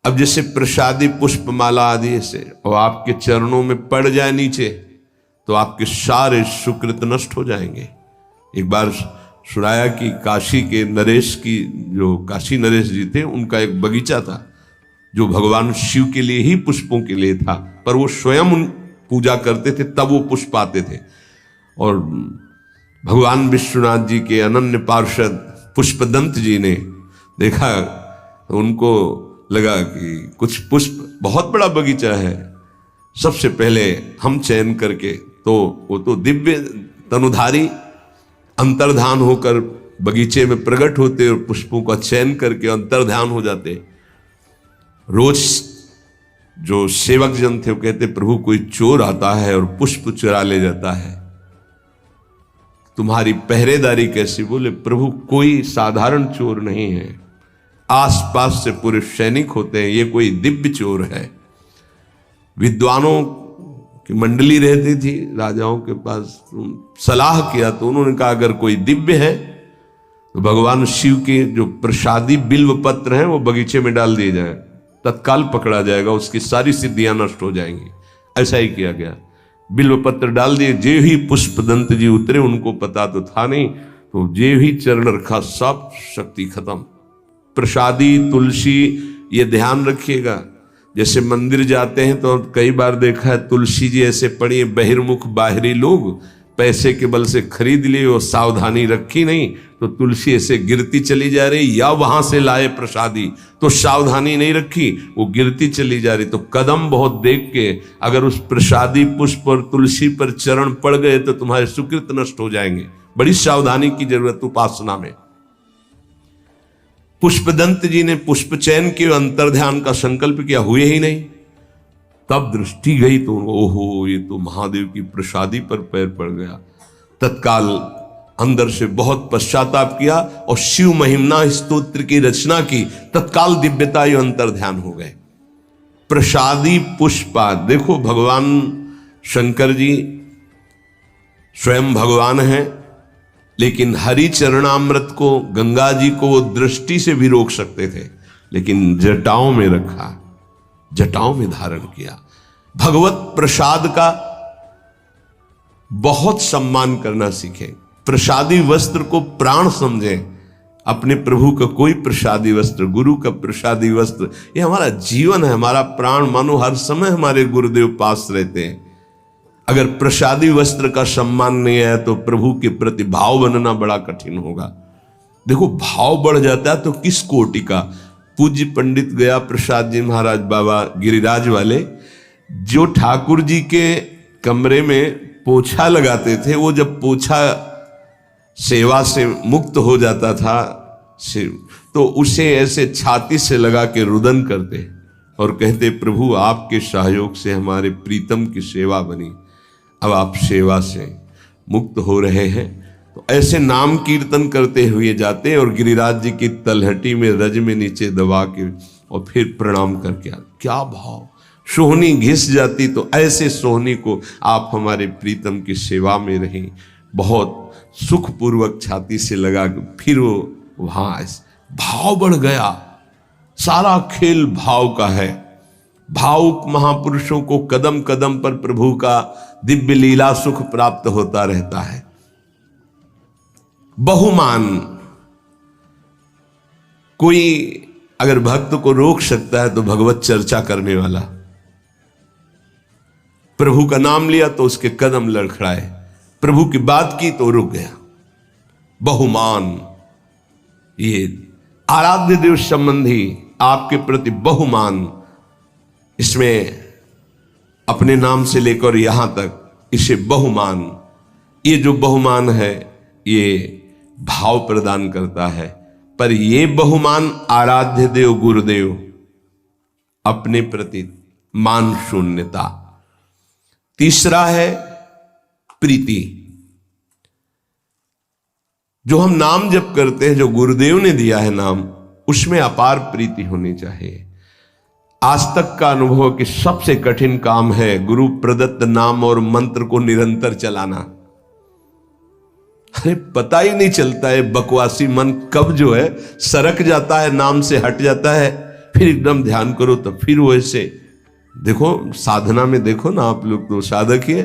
अब जैसे प्रसादी पुष्पमाला आदि से और आपके चरणों में पड़ जाए नीचे तो आपके सारे सुकृत नष्ट हो जाएंगे। एक बार सुराया की काशी के नरेश की, जो काशी नरेश जी थे, उनका एक बगीचा था जो भगवान शिव के लिए ही पुष्पों के लिए था, पर वो स्वयं उन पूजा करते थे तब वो पुष्प आते थे। और भगवान विश्वनाथ जी के अनन्य पार्षद पुष्पदंत जी ने देखा तो उनको लगा कि कुछ पुष्प, बहुत बड़ा बगीचा है, सबसे पहले हम चयन करके, तो वो तो दिव्य तनुधारी अंतर्धान होकर बगीचे में प्रकट होते और पुष्पों का चयन करके अंतर्ध्यान हो जाते। रोज जो सेवक जन थे वो कहते, प्रभु कोई चोर आता है और पुष्प चुरा ले जाता है, तुम्हारी पहरेदारी कैसी? बोले, प्रभु कोई साधारण चोर नहीं है, आसपास से पूरे सैनिक होते हैं, ये कोई दिव्य चोर है। विद्वानों की मंडली रहती थी राजाओं के पास, सलाह किया तो उन्होंने कहा अगर कोई दिव्य है तो भगवान शिव के जो प्रसादी बिल्व पत्र हैं वो बगीचे में डाल दिए जाए, तत्काल पकड़ा जाएगा, उसकी सारी सिद्धियां नष्ट हो जाएंगी। ऐसा ही किया गया, बिल्व पत्र डाल दिए। जे ही पुष्पदंत जी उतरे, उनको पता तो था नहीं, तो जे ही चरण रखा सब शक्ति खत्म। प्रसादी तुलसी, ये ध्यान रखिएगा, जैसे मंदिर जाते हैं तो कई बार देखा है तुलसी जी ऐसे पड़ी है, बहिर्मुख बाहरी लोग पैसे के बल से खरीद लिए और सावधानी रखी नहीं तो तुलसी ऐसे गिरती चली जा रही, या वहां से लाए प्रसादी तो सावधानी नहीं रखी, वो गिरती चली जा रही। तो कदम बहुत देख के अगर उस प्रसादी पुष्प और तुलसी पर चरण पड़ गए तो तुम्हारे सुकृत नष्ट हो जाएंगे। बड़ी सावधानी की जरूरत उपासना में। पुष्पदंत जी ने पुष्प चयन के अंतर्ध्यान का संकल्प किया, हुए ही नहीं। तब दृष्टि गई तो ओहो, ये तो महादेव की प्रसादी पर पैर पड़ गया। तत्काल अंदर से बहुत पश्चाताप किया और शिव महिमना स्तोत्र की रचना की, तत्काल दिव्यता ये अंतर्ध्यान हो गए। प्रसादी पुष्पा, देखो भगवान शंकर जी स्वयं भगवान हैं, लेकिन हरि चरणामृत को, गंगा जी को वो दृष्टि से भी रोक सकते थे, लेकिन जटाओं में रखा, जटाओं में धारण किया। भगवत प्रसाद का बहुत सम्मान करना सीखें, प्रसादी वस्त्र को प्राण समझें। अपने प्रभु का कोई प्रसादी वस्त्र, गुरु का प्रसादी वस्त्र, ये हमारा जीवन है, हमारा प्राण। मानो हर समय हमारे गुरुदेव पास रहते हैं। अगर प्रसादी वस्त्र का सम्मान नहीं है तो प्रभु के प्रति भाव बनना बड़ा कठिन होगा। देखो भाव बढ़ जाता है तो किस कोटि का। पूज्य पंडित गया प्रसाद जी महाराज बाबा गिरिराज वाले, जो ठाकुर जी के कमरे में पोछा लगाते थे, वो जब पोछा सेवा से मुक्त हो जाता था तो उसे ऐसे छाती से लगा के रुदन करते और कहते, प्रभु आपके सहयोग से हमारे प्रीतम की सेवा बनी, अब आप सेवा से मुक्त हो रहे हैं। तो ऐसे नाम कीर्तन करते हुए जाते और गिरिराज जी की तलहटी में रज में नीचे दबा के और फिर प्रणाम करके आते। क्या भाव! सोहनी घिस जाती तो ऐसे सोहनी को आप हमारे प्रीतम की सेवा में रहें, बहुत सुखपूर्वक छाती से लगा के फिर वो वहां भाव बढ़ गया। सारा खेल भाव का है। भावुक महापुरुषों को कदम कदम पर प्रभु का दिव्य लीला सुख प्राप्त होता रहता है। बहुमान, कोई अगर भक्त को रोक सकता है तो भगवत चर्चा करने वाला। प्रभु का नाम लिया तो उसके कदम लड़खड़ाए, प्रभु की बात की तो रुक गया। बहुमान, ये आराध्य देव संबंधी आपके प्रति बहुमान, इसमें अपने नाम से लेकर यहां तक इसे बहुमान, ये जो बहुमान है ये भाव प्रदान करता है। पर ये बहुमान आराध्य देव गुरुदेव अपने प्रति मान शून्यता। तीसरा है प्रीति। जो हम नाम जप करते हैं, जो गुरुदेव ने दिया है नाम, उसमें अपार प्रीति होनी चाहिए। आज तक का अनुभव कि सबसे कठिन काम है गुरु प्रदत्त नाम और मंत्र को निरंतर चलाना। अरे पता ही नहीं चलता है बकवासी मन कब जो है सरक जाता है, नाम से हट जाता है, फिर एकदम ध्यान करो तो फिर वैसे। देखो साधना में देखो ना, आप लोग तो साधक ही है,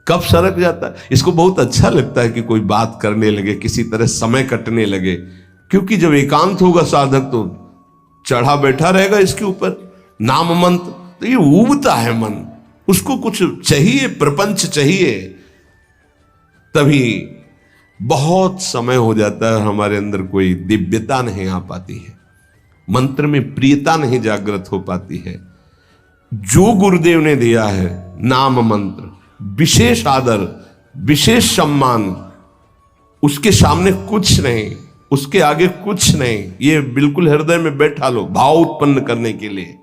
कब सरक जाता है। इसको बहुत अच्छा लगता है कि कोई बात करने लगे, किसी तरह समय कटने लगे, क्योंकि जब एकांत होगा साधक तो चढ़ा बैठा रहेगा इसके ऊपर नाम मंत्र, तो ये ऊबता है मन, उसको कुछ चाहिए, प्रपंच चाहिए, तभी बहुत समय हो जाता है, हमारे अंदर कोई दिव्यता नहीं आ पाती है, मंत्र में प्रियता नहीं जागृत हो पाती है। जो गुरुदेव ने दिया है नाम मंत्र, विशेष आदर, विशेष सम्मान, उसके सामने कुछ नहीं, उसके आगे कुछ नहीं। ये बिल्कुल हृदय में बैठा लो, भाव उत्पन्न करने के लिए।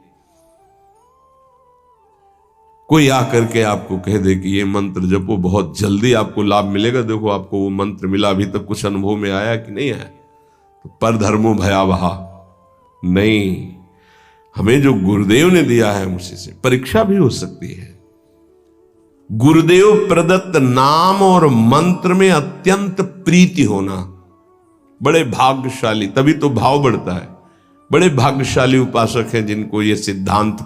कोई आकर के आपको कह दे कि ये मंत्र जपो, बहुत जल्दी आपको लाभ मिलेगा, देखो आपको वो मंत्र मिला, अभी तक कुछ अनुभव में आया कि नहीं आया, तो पर धर्मो भयावहा नहीं। हमें जो गुरुदेव ने दिया है उसी से परीक्षा भी हो सकती है। गुरुदेव प्रदत्त नाम और मंत्र में अत्यंत प्रीति होना बड़े भाग्यशाली, तभी तो भाव बढ़ता है। बड़े भाग्यशाली उपासक हैं जिनको ये सिद्धांत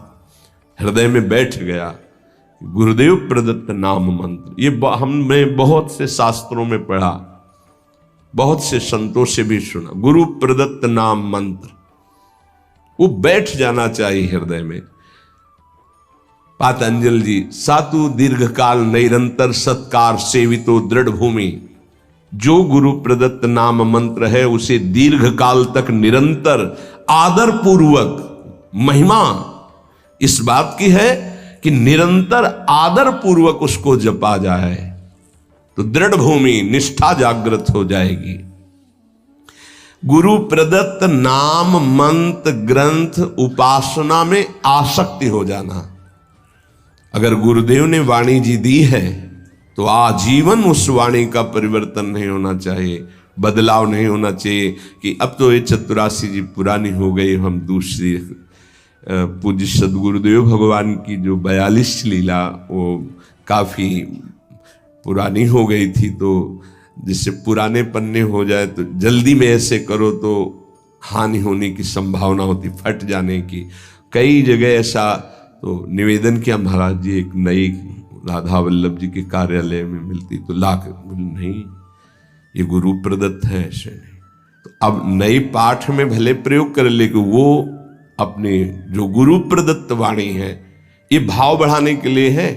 हृदय में बैठ गया, गुरुदेव प्रदत्त नाम मंत्र। ये हमने बहुत से शास्त्रों में पढ़ा, बहुत से संतों से भी सुना, गुरु प्रदत्त नाम मंत्र, वो बैठ जाना चाहिए हृदय में। पातंजल जी, सातु दीर्घकाल निरंतर सत्कार सेवितो दृढ़ भूमि। जो गुरु प्रदत्त नाम मंत्र है उसे दीर्घकाल तक निरंतर आदर पूर्वक, महिमा इस बात की है कि निरंतर आदर पूर्वक उसको जपा जाए तो दृढ़ भूमि, निष्ठा जागृत हो जाएगी। गुरु प्रदत्त नाम मंत्र ग्रंथ उपासना में आसक्ति हो जाना। अगर गुरुदेव ने वाणी जी दी है तो आजीवन उस वाणी का परिवर्तन नहीं होना चाहिए, बदलाव नहीं होना चाहिए कि अब तो ये 84 जी पुरानी हो गई, हम दूसरी। पूज्य सदगुरुदेव भगवान की जो 42 लीला वो काफ़ी पुरानी हो गई थी, तो जिससे पुराने पन्ने हो जाए तो जल्दी में ऐसे करो तो हानि होने की संभावना होती, फट जाने की। कई जगह ऐसा तो निवेदन किया, महाराज जी एक नई राधा वल्लभ जी के कार्यालय में मिलती तो लाख, नहीं ये गुरु प्रदत्त है, ऐसे नहीं। तो अब नई पाठ में भले प्रयोग कर, लेकिन वो अपने जो गुरु प्रदत्त वाणी है, ये भाव बढ़ाने के लिए है,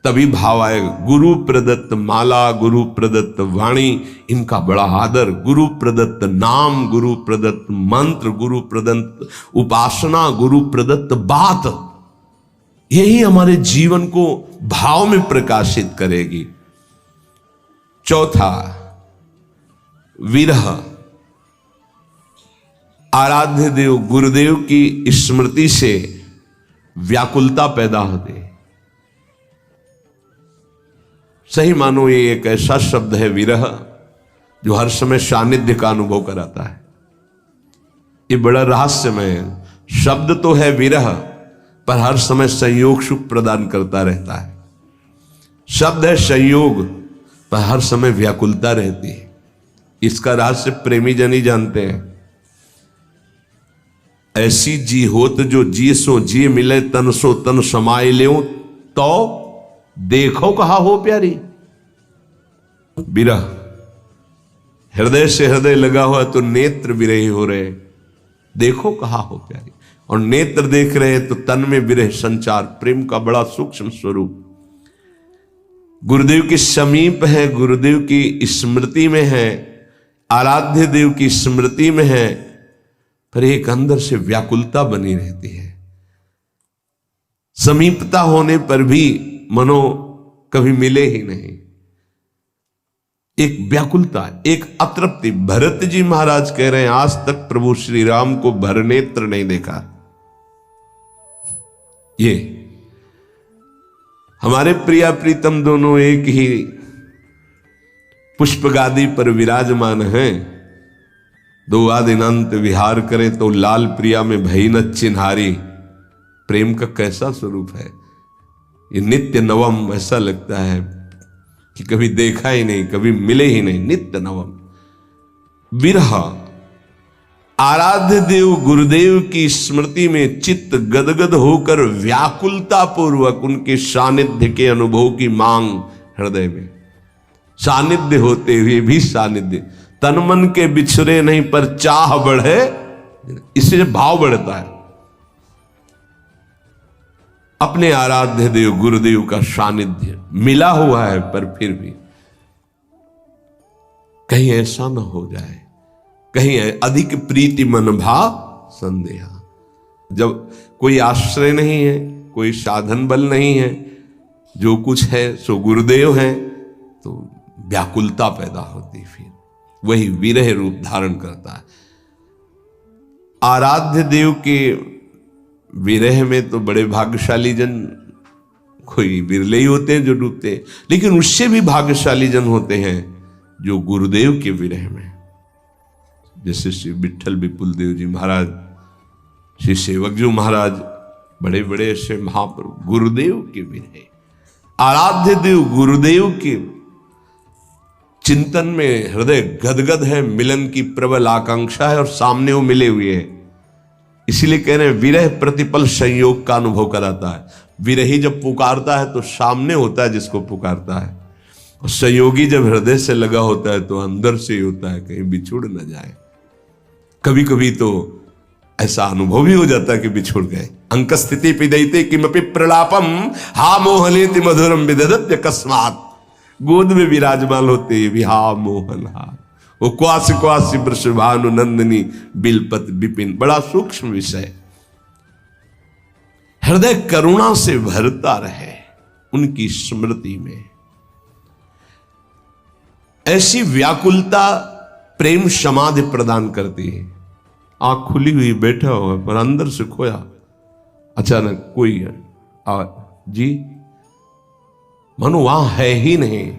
तभी भाव आएगा। गुरु प्रदत्त माला, गुरु प्रदत्त वाणी, इनका बड़ा आदर, गुरु प्रदत्त नाम, गुरु प्रदत्त मंत्र, गुरु प्रदत्त उपासना, गुरु प्रदत्त बात, यही हमारे जीवन को भाव में प्रकाशित करेगी। चौथा, विरह। आराध्य देव गुरुदेव की स्मृति से व्याकुलता पैदा होती है। सही मानो ये एक ऐसा शब्द है विरह जो हर समय सानिध्य का अनुभव कराता है। ये बड़ा रहस्यमय शब्द तो है विरह, पर हर समय संयोग सुख प्रदान करता रहता है। शब्द है संयोग, पर हर समय व्याकुलता रहती है। इसका रहस्य प्रेमी जन ही जानते हैं। ऐसी जी होत जो जी सो जी मिले, तन सो तन समाये ले, तो देखो कहा हो प्यारी। विरह हृदय से हृदय लगा हुआ तो नेत्र विरही हो रहे, देखो कहा हो प्यारी। और नेत्र देख रहे हैं तो तन में विरह संचार, प्रेम का बड़ा सूक्ष्म स्वरूप। गुरुदेव के समीप है, गुरुदेव की स्मृति में है, आराध्य देव की स्मृति में है, पर एक अंदर से व्याकुलता बनी रहती है। समीपता होने पर भी मनो कभी मिले ही नहीं, एक व्याकुलता, एक अतृप्ति। भरत जी महाराज कह रहे हैं आज तक प्रभु श्री राम को भरनेत्र नहीं देखा। ये हमारे प्रिया प्रीतम दोनों एक ही पुष्प गादी पर विराजमान हैं। दो आदिनांत विहार करें तो लाल प्रिया में भई न चिन्हारी। प्रेम का कैसा स्वरूप है ये, नित्य नवम। ऐसा लगता है कि कभी देखा ही नहीं, कभी मिले ही नहीं, नित्य नवम। विरह आराध्य देव गुरुदेव की स्मृति में चित्त गदगद होकर व्याकुलता पूर्वक उनके सानिध्य के अनुभव की मांग हृदय में, सानिध्य होते हुए भी सानिध्य, तन मन के बिछुरे नहीं पर चाह बढ़े, इससे भाव बढ़ता है। अपने आराध्य देव गुरुदेव का सानिध्य मिला हुआ है, पर फिर भी कहीं ऐसा न हो जाए, कहीं अधिक प्रीति मन भाव संदेह। जब कोई आश्रय नहीं है, कोई साधन बल नहीं है, जो कुछ है सो गुरुदेव है, तो व्याकुलता पैदा होती, फिर वही विरह रूप धारण करता है। आराध्य देव के विरह में तो बड़े भाग्यशाली जन, कोई बिरले ही होते हैं जो डूबते हैं, लेकिन उससे भी भाग्यशाली जन होते हैं जो गुरुदेव के विरह में, जैसे श्री विठल विपुल देव जी महाराज, श्री सेवक जी महाराज, बड़े बड़े ऐसे महाप्रभु गुरुदेव के विरह, आराध्य देव गुरुदेव के चिंतन में हृदय गदगद है, मिलन की प्रबल आकांक्षा है और सामने वो मिले हुए हैं। इसीलिए कह रहे हैं विरह प्रतिपल संयोग का अनुभव कराता है। विरही जब पुकारता है तो सामने होता है जिसको पुकारता है, और संयोगी जब हृदय से लगा होता है तो अंदर से ही होता है, कहीं बिछुड़ न जाए। कभी कभी तो ऐसा अनुभव भी हो जाता है कि बिछुड़ गए। अंक स्थिति पिदयते किमपि प्रलापम हा मोहलेति मधुरम विदधत्य अकस्मात्। गोद में विराजमान होते भी हा मोहन हा, वो क्वास क्वास वृषभानु नंदनी बिलपत विपिन, बड़ा सूक्ष्म विषय। हृदय करुणा से भरता रहे उनकी स्मृति में। ऐसी व्याकुलता प्रेम समाधि प्रदान करती है। आंख खुली हुई बैठा हुआ पर अंदर से खोया, अचानक कोई जी मनु वहां है ही नहीं।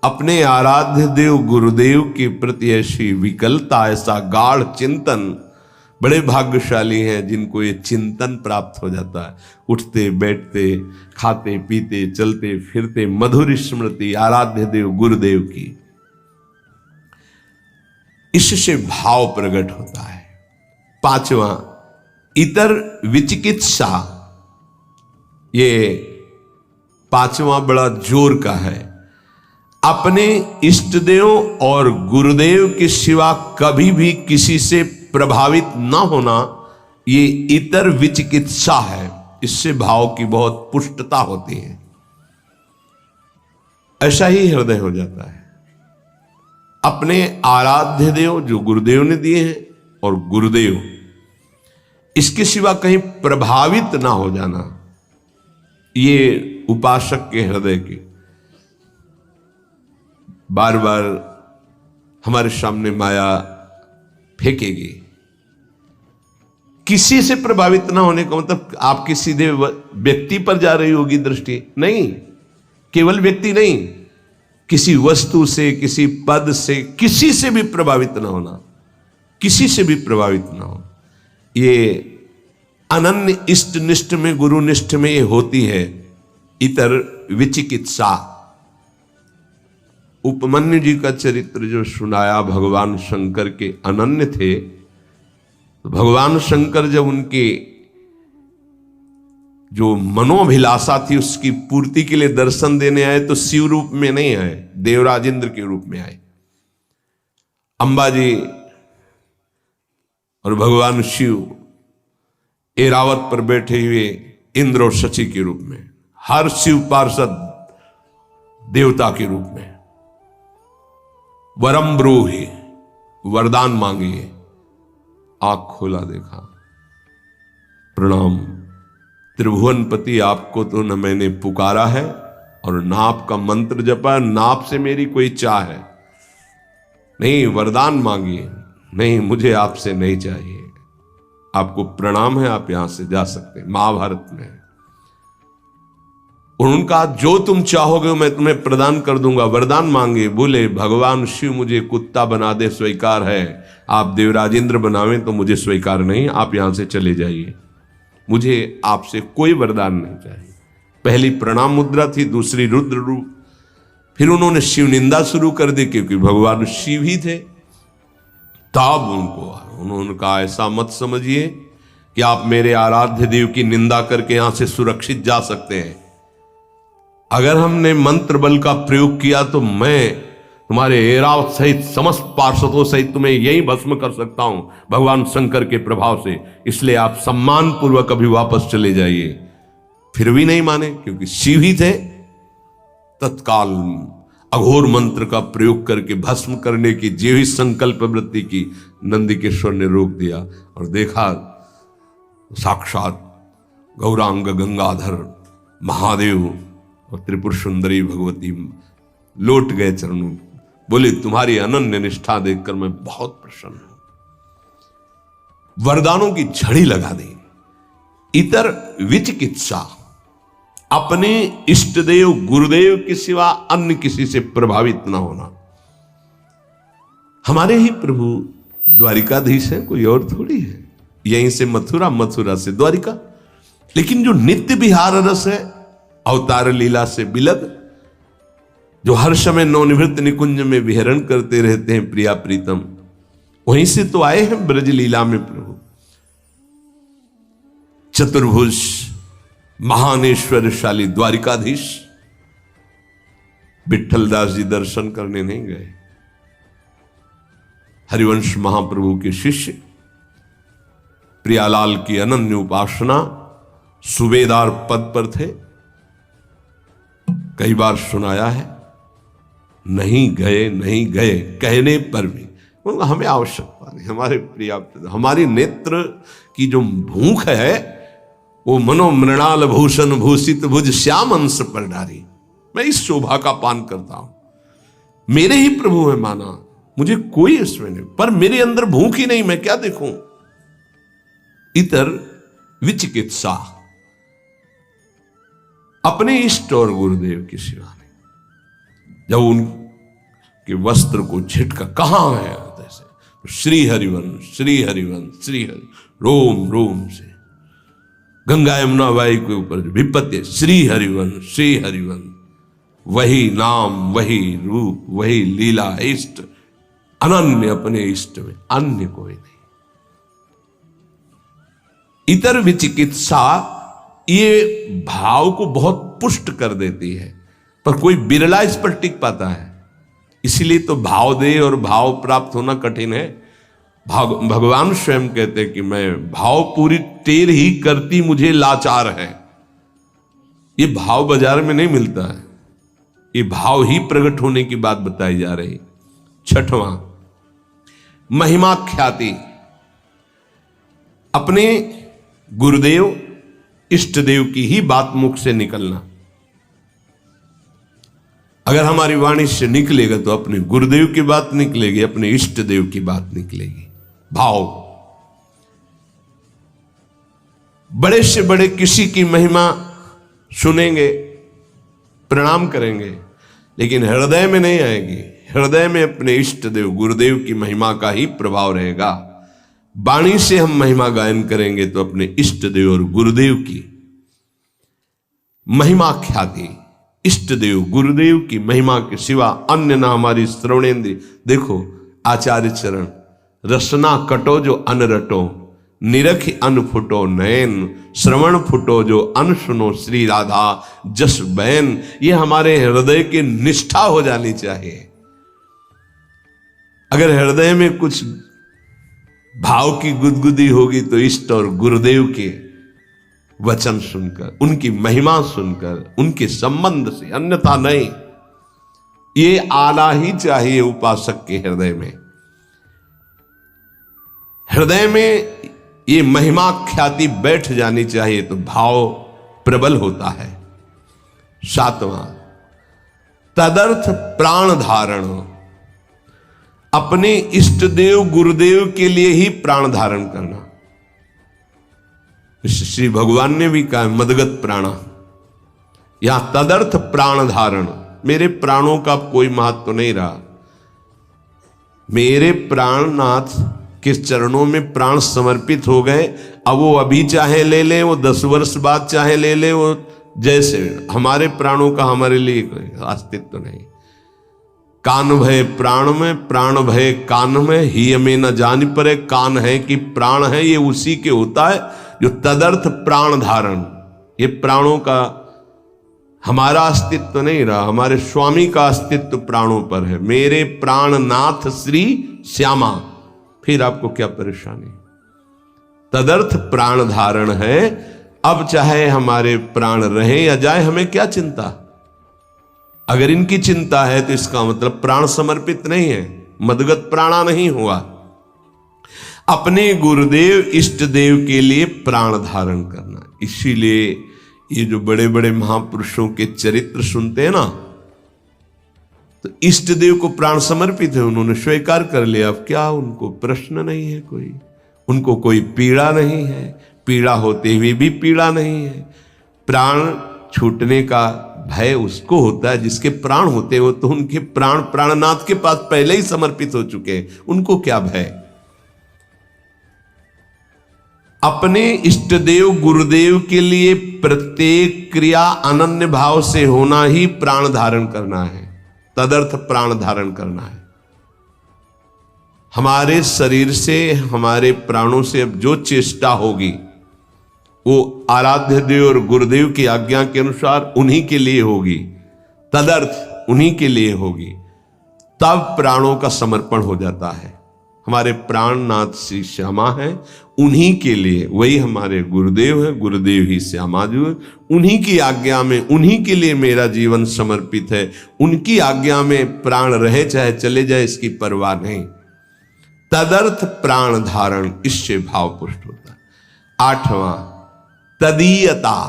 अपने आराध्य देव गुरुदेव के प्रति ऐसी विकलता, ऐसा गाढ़ चिंतन, बड़े भाग्यशाली हैं जिनको ये चिंतन प्राप्त हो जाता है। उठते बैठते, खाते पीते, चलते फिरते मधुर स्मृति आराध्य देव गुरुदेव की, इससे भाव प्रकट होता है। पांचवा, इतर विचिकित्सा। ये पांचवा बड़ा जोर का है। अपने इष्ट देव और गुरुदेव के सिवा कभी भी किसी से प्रभावित न होना, ये इतर विचिकित्सा है। इससे भाव की बहुत पुष्टता होती है। ऐसा ही हृदय हो जाता है। अपने आराध्य देव जो गुरुदेव ने दिए हैं और गुरुदेव, इसके सिवा कहीं प्रभावित ना हो जाना, ये उपासक के हृदय के बार बार हमारे सामने माया फेंकेगी। किसी से प्रभावित ना होने का मतलब आपकी सीधे व्यक्ति पर जा रही होगी दृष्टि, नहीं, केवल व्यक्ति नहीं, किसी वस्तु से, किसी पद से, किसी से भी प्रभावित ना होना, किसी से भी प्रभावित ना हो। ये अनन्य इष्ट निष्ठ में, गुरु निष्ठ में ये होती है इतर विचिकित्सा। उपमन्यु जी का चरित्र जो सुनाया, भगवान शंकर के अनन्य थे, तो भगवान शंकर जब उनके जो मनोभिलाषा थी उसकी पूर्ति के लिए दर्शन देने आए तो शिव रूप में नहीं आए, देवराज इंद्र के रूप में आए। अंबा जी और भगवान शिव एरावत पर बैठे हुए इंद्र और शची के रूप में, हर शिव पार्षद देवता के रूप में। वरम ब्रूहि, वरदान मांगिए। आंख खोला, देखा, प्रणाम त्रिभुवनपति, आपको तो न मैंने पुकारा है और ना आपका मंत्र जपा, ना आपसे मेरी कोई चाह है। नहीं, वरदान मांगिए। नहीं, मुझे आपसे नहीं चाहिए, आपको प्रणाम है, आप यहां से जा सकते हैं। महाभारत में उनका जो तुम चाहोगे मैं तुम्हें प्रदान कर दूंगा, वरदान मांगे। बोले भगवान शिव मुझे कुत्ता बना दे स्वीकार है, आप देवराज इंद्र बनावें तो मुझे स्वीकार नहीं, आप यहां से चले जाइए, मुझे आपसे कोई वरदान नहीं चाहिए। पहली प्रणाम मुद्रा थी, दूसरी रुद्र रूप। फिर उन्होंने शिव निंदा शुरू कर दी क्योंकि भगवान शिव ही थे। तब उन्होंने कहा ऐसा मत समझिए कि आप मेरे आराध्य देव की निंदा करके यहां से सुरक्षित जा सकते हैं। अगर हमने मंत्र बल का प्रयोग किया तो मैं तुम्हारे ऐरावत सहित समस्त पार्षदों सहित तुम्हें यही भस्म कर सकता हूं भगवान शंकर के प्रभाव से, इसलिए आप सम्मान पूर्वक अभी वापस चले जाइए। फिर भी नहीं माने, क्योंकि शिव ही थे। तत्काल अघोर मंत्र का प्रयोग करके भस्म करने की जो ही संकल्प वृत्ति की नंदिकेश्वर ने रोक दिया और देखा साक्षात गौरांग गंगाधर महादेव और त्रिपुर सुंदरी भगवती लौट गए चरणों, बोले तुम्हारी अनन्य निष्ठा देखकर मैं बहुत प्रसन्न हूं। वरदानों की झड़ी लगा दी। इतर विचिकित्सा, अपने इष्ट देव गुरुदेव के सिवा अन्य किसी से प्रभावित ना होना। हमारे ही प्रभु द्वारिकाधीश है, कोई और थोड़ी है। यहीं से मथुरा, मथुरा से द्वारिका। लेकिन जो नित्य विहार रस है, अवतार लीला से बिलग, जो हर समय नवनिवृत्त निकुंज में विहरण करते रहते हैं प्रिया प्रीतम, वहीं से तो आए हैं ब्रज लीला में प्रभु। चतुर्भुज महानेश्वरशाली द्वारिकाधीश विठ्ठलदास जी दर्शन करने नहीं गए। हरिवंश महाप्रभु के शिष्य प्रियालाल की अनन्य उपासना सूबेदार पद पर थे। कई बार सुनाया है, नहीं गए नहीं गए कहने पर भी हमें आवश्यकता नहीं। हमारे प्रिया, हमारी नेत्र की जो भूख है वो मनो मृणाल भूषण भूषित भुज श्याम अंश पर डारी। मैं इस शोभा का पान करता हूं। मेरे ही प्रभु है माना, मुझे कोई इसमें नहीं, पर मेरे अंदर भूख ही नहीं, मैं क्या देखूं। इतर विचिकित्सा, अपने इष्ट और गुरुदेव की सिवा नहीं। जब उनके वस्त्र को झटका, कहां है जैसे तो श्री हरिवंश श्री हरिवंश श्री हरि, रोम रोम से गंगा यमुना वाई के ऊपर जो विपत्ति, श्री हरिवंश श्री हरिवंश, वही नाम वही रूप वही लीला, इष्ट अनन्य अपने इष्ट में, अन्य कोई नहीं। इतर विचिकित्सा ये भाव को बहुत पुष्ट कर देती है, पर कोई बिरला इस पर टिक पाता है। इसीलिए तो भाव दे और भाव प्राप्त होना कठिन है। भगवान स्वयं कहते हैं कि मैं भाव पूरी टेर ही करती मुझे लाचार है। ये भाव बाजार में नहीं मिलता है, ये भाव ही प्रकट होने की बात बताई जा रही। छठवां, महिमा ख्याति, अपने गुरुदेव इष्ट देव की ही बात मुख से निकलना। अगर हमारी वाणी से निकलेगा तो अपने गुरुदेव की बात निकलेगी, अपने इष्ट देव की बात निकलेगी। भाव, बड़े से बड़े किसी की महिमा सुनेंगे, प्रणाम करेंगे, लेकिन हृदय में नहीं आएगी। हृदय में अपने इष्ट देव गुरुदेव की महिमा का ही प्रभाव रहेगा। वाणी से हम महिमा गायन करेंगे तो अपने इष्ट देव और गुरुदेव की महिमा ख्याति, इष्ट देव गुरुदेव की महिमा के सिवा अन्य ना हमारी श्रवणेन्द्रिय। देखो आचार्य चरण, रसना कटो जो अन रटो, निरख अन फुटो नयन, श्रवण फुटो जो अन सुनो श्री राधा जस बैन। ये हमारे हृदय की निष्ठा हो जानी चाहिए। अगर हृदय में कुछ भाव की गुदगुदी होगी तो इष्ट और गुरुदेव के वचन सुनकर, उनकी महिमा सुनकर, उनके संबंध से, अन्यथा नहीं। ये आना ही चाहिए उपासक के हृदय में। हृदय में ये महिमा ख्याति बैठ जानी चाहिए तो भाव प्रबल होता है। सातवां, तदर्थ प्राण धारण, अपने इष्ट देव गुरुदेव के लिए ही प्राण धारण करना। श्री भगवान ने भी कहा मदगत प्राणा, यहां तदर्थ प्राण धारण। मेरे प्राणों का कोई महत्व नहीं रहा। मेरे प्राणनाथ के चरणों में प्राण समर्पित हो गए। अब वो अभी चाहे ले ले, वो 10 वर्ष बाद चाहे ले ले, वो जैसे हमारे प्राणों का हमारे लिए कोई अस्तित्व नहीं। कान भय प्राण में, प्राण भय कान में, ही में न जान परे। कान है कि प्राण है, ये उसी के होता है जो तदर्थ प्राण धारण। ये प्राणों का हमारा अस्तित्व नहीं रहा, हमारे स्वामी का अस्तित्व प्राणों पर है। मेरे प्राणनाथ श्री श्यामा। फिर आपको क्या परेशानी? तदर्थ प्राण धारण है। अब चाहे हमारे प्राण रहे या जाए, हमें क्या चिंता? अगर इनकी चिंता है तो इसका मतलब प्राण समर्पित नहीं है, मदगत प्राणा नहीं हुआ। अपने गुरुदेव इष्ट देव के लिए प्राण धारण करना। इसीलिए ये जो बड़े बड़े महापुरुषों के चरित्र सुनते हैं ना, तो इष्ट देव को प्राण समर्पित है, उन्होंने स्वीकार कर लिया। अब क्या उनको प्रश्न नहीं है कोई, उनको कोई पीड़ा नहीं है, पीड़ा होते हुए भी पीड़ा नहीं है। प्राण छूटने का भय उसको होता है जिसके प्राण होते हो, तो उनके प्राण प्राणनाथ के पास पहले ही समर्पित हो चुके हैं, उनको क्या भय? अपने इष्ट देव गुरुदेव के लिए प्रत्येक क्रिया अनन्य भाव से होना ही प्राण धारण करना है, तदर्थ प्राण धारण करना है। हमारे शरीर से, हमारे प्राणों से अब जो चेष्टा होगी वो आराध्य देव और गुरुदेव की आज्ञा के अनुसार उन्हीं के लिए होगी, तदर्थ उन्हीं के लिए होगी। तब प्राणों का समर्पण हो जाता है। हमारे प्राणनाथ श्री श्यामा हैं, उन्हीं के लिए, वही हमारे गुरुदेव है, गुरुदेव ही श्यामा जी है। उन्हीं की आज्ञा में, उन्हीं के लिए मेरा जीवन समर्पित है। उनकी आज्ञा में प्राण रहे चाहे चले जाए, इसकी परवाह नहीं। तदर्थ प्राण धारण, इससे भाव पुष्ट होता है। 8वां तदीयता,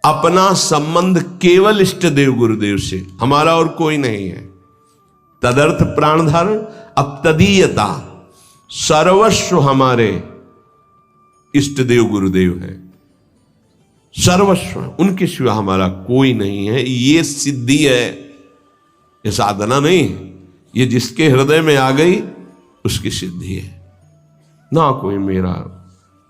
अपना संबंध केवल इष्ट देव गुरुदेव से, हमारा और कोई नहीं है। तदर्थ प्राण धारण। अब तदीयता, सर्वस्व हमारे इष्ट देव गुरुदेव हैं, सर्वस्व, उनके सिवा हमारा कोई नहीं है। ये सिद्धि है, ये साधना नहीं है। ये जिसके हृदय में आ गई उसकी सिद्धि है। ना कोई मेरा,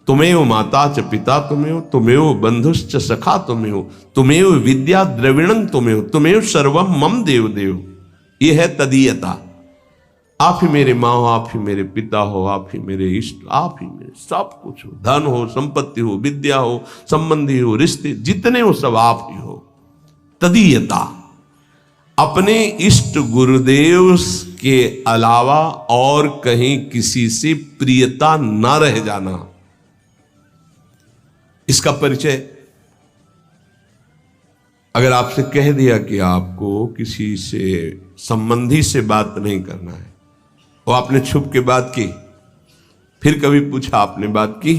तुमेव माता च पिता तुमेव, तुमेव बंधुश्च सखा तुमेव, तुमेव विद्या द्रविणं तुमेव, तुमेव सर्वम मम देव देव। ये है तदीयता। आप ही मेरे माँ हो, आप ही मेरे पिता हो, आप ही मेरे इष्ट, आप ही मेरे सब कुछ हो। धन हो, संपत्ति हो, विद्या हो, संबंधी हो, रिश्ते जितने हो सब आप ही हो। तदीयता, अपने इष्ट गुरुदेव के अलावा और कहीं किसी से प्रियता न रह जाना। इसका परिचय, अगर आपसे कह दिया कि आपको किसी से संबंधी से बात नहीं करना है, और आपने छुप के बात की, फिर कभी पूछा आपने बात की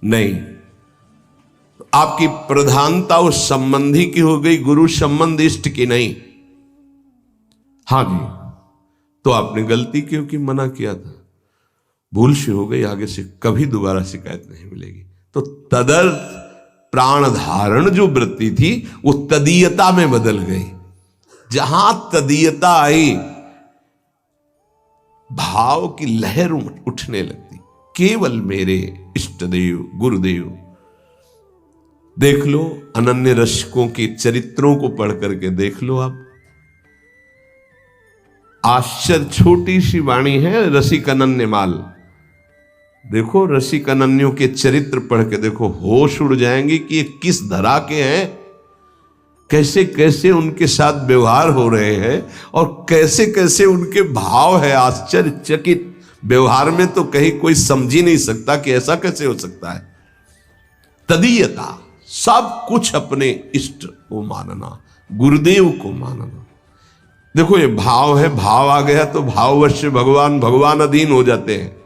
नहीं, तो आपकी प्रधानता उस संबंधी की हो गई, गुरु संबंध इष्ट की नहीं। हाँ जी, तो आपने गलती क्योंकि मना किया था, भूल से हो गई, आगे से कभी दोबारा शिकायत नहीं मिलेगी। तो तदर्थ प्राण धारण जो वृत्ति थी वो तदीयता में बदल गई। जहां तदीयता आई, भाव की लहर उठने लगती, केवल मेरे इष्ट देव गुरुदेव। देख लो, अनन्य रसिकों के चरित्रों को पढ़ करके देख लो आप। आश्चर्य, छोटी सी वाणी है, रसिक अनन्य माल। देखो, रसिक अनन्यों के चरित्र पढ़ के देखो, होश उड़ जाएंगे कि ये किस धरा के हैं, कैसे कैसे उनके साथ व्यवहार हो रहे हैं और कैसे कैसे उनके भाव है। आश्चर्यचकित व्यवहार में तो कहीं कोई समझ ही नहीं सकता कि ऐसा कैसे हो सकता है। तदीयता, सब कुछ अपने इष्ट को मानना, गुरुदेव को मानना। देखो, ये भाव है, भाव आ गया तो भाववश भगवान, भगवान अधीन हो जाते हैं।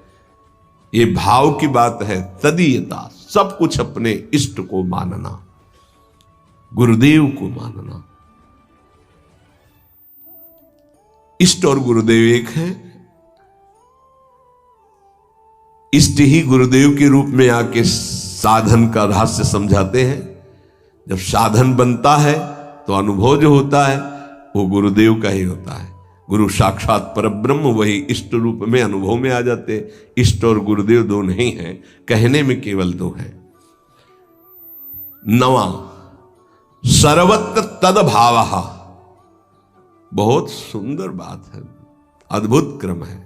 ये भाव की बात है। तदीयता, सब कुछ अपने इष्ट को मानना, गुरुदेव को मानना। इष्ट और गुरुदेव एक है। इष्ट ही गुरुदेव के रूप में आके साधन का रहस्य समझाते हैं। जब साधन बनता है तो अनुभव जो होता है वो गुरुदेव का ही होता है। गुरु साक्षात परब्रह्म, वही इष्ट रूप में अनुभव में आ जाते। इष्ट और गुरुदेव दो नहीं हैं, कहने में केवल दो हैं। 9वां सर्वत्र तद भावः, बहुत सुंदर बात है, अद्भुत क्रम है।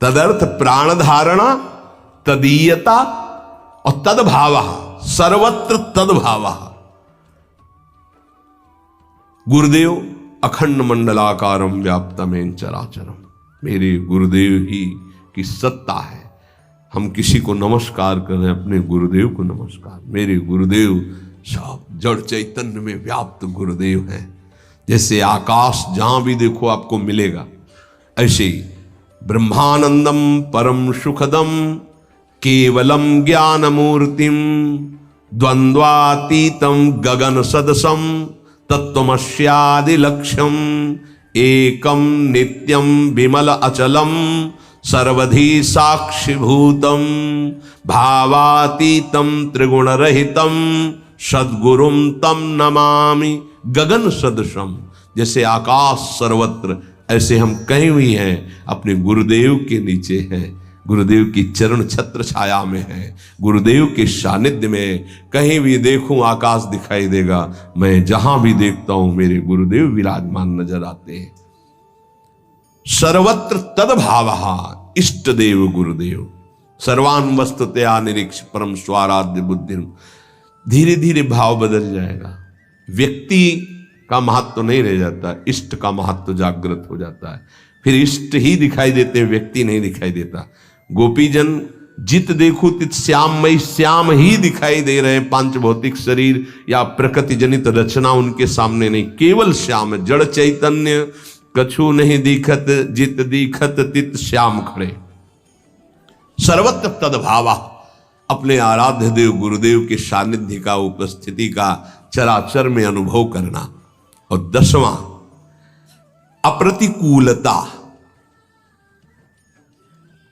तदर्थ प्राण धारणा, तदीयता और तदभाव, सर्वत्र तदभाव। गुरुदेव अखंड मंडलाकारम व्याप्तमेन चराचरम, मेरे गुरुदेव ही की सत्ता है। हम किसी को नमस्कार कर रहे हैं, अपने गुरुदेव को नमस्कार। मेरे गुरुदेव सब जड़ चैतन्य में व्याप्त गुरुदेव हैं। जैसे आकाश जहां भी देखो आपको मिलेगा, ऐसे ही ब्रह्मानंदम परम सुखदम केवलम ज्ञान मूर्तिम द्वंद्वातीतम गगन सदसम तत्वमस्यादि लक्ष्यम एकम नित्यम विमल अचलम सर्वधि साक्षिभूतम भावातीतम त्रिगुण रहितम सद्गुरुम तम नमामि गगन सदृशम। जैसे आकाश सर्वत्र, ऐसे हम कहीं भी हैं अपने गुरुदेव के नीचे हैं, गुरुदेव की चरण छत्र छाया में है, गुरुदेव के सानिध्य में। कहीं भी देखूं आकाश दिखाई देगा, मैं जहां भी देखता हूं मेरे गुरुदेव विराजमान नजर आते हैं। सर्वत्र तद्भाव इष्ट देव गुरुदेव सर्वान वस्तुतया निरीक्ष परम स्वाराध्य बुद्धि। धीरे धीरे भाव बदल जाएगा, व्यक्ति का महत्व नहीं रह जाता, इष्ट का महत्व जागृत हो जाता है। फिर इष्ट ही दिखाई देते, व्यक्ति नहीं दिखाई देता। गोपीजन जित देखो तित श्याममय, श्याम ही दिखाई दे रहे हैं। पांच भौतिक शरीर या प्रकृति जनित रचना उनके सामने नहीं, केवल श्याम, जड़ चैतन्य कछु नहीं दिखत, जित दिखत तित श्याम खड़े। सर्वत्र तद्भावा, अपने आराध्य देव गुरुदेव के सानिध्य का, उपस्थिति का चराचर में अनुभव करना। और 10वां अप्रतिकूलता,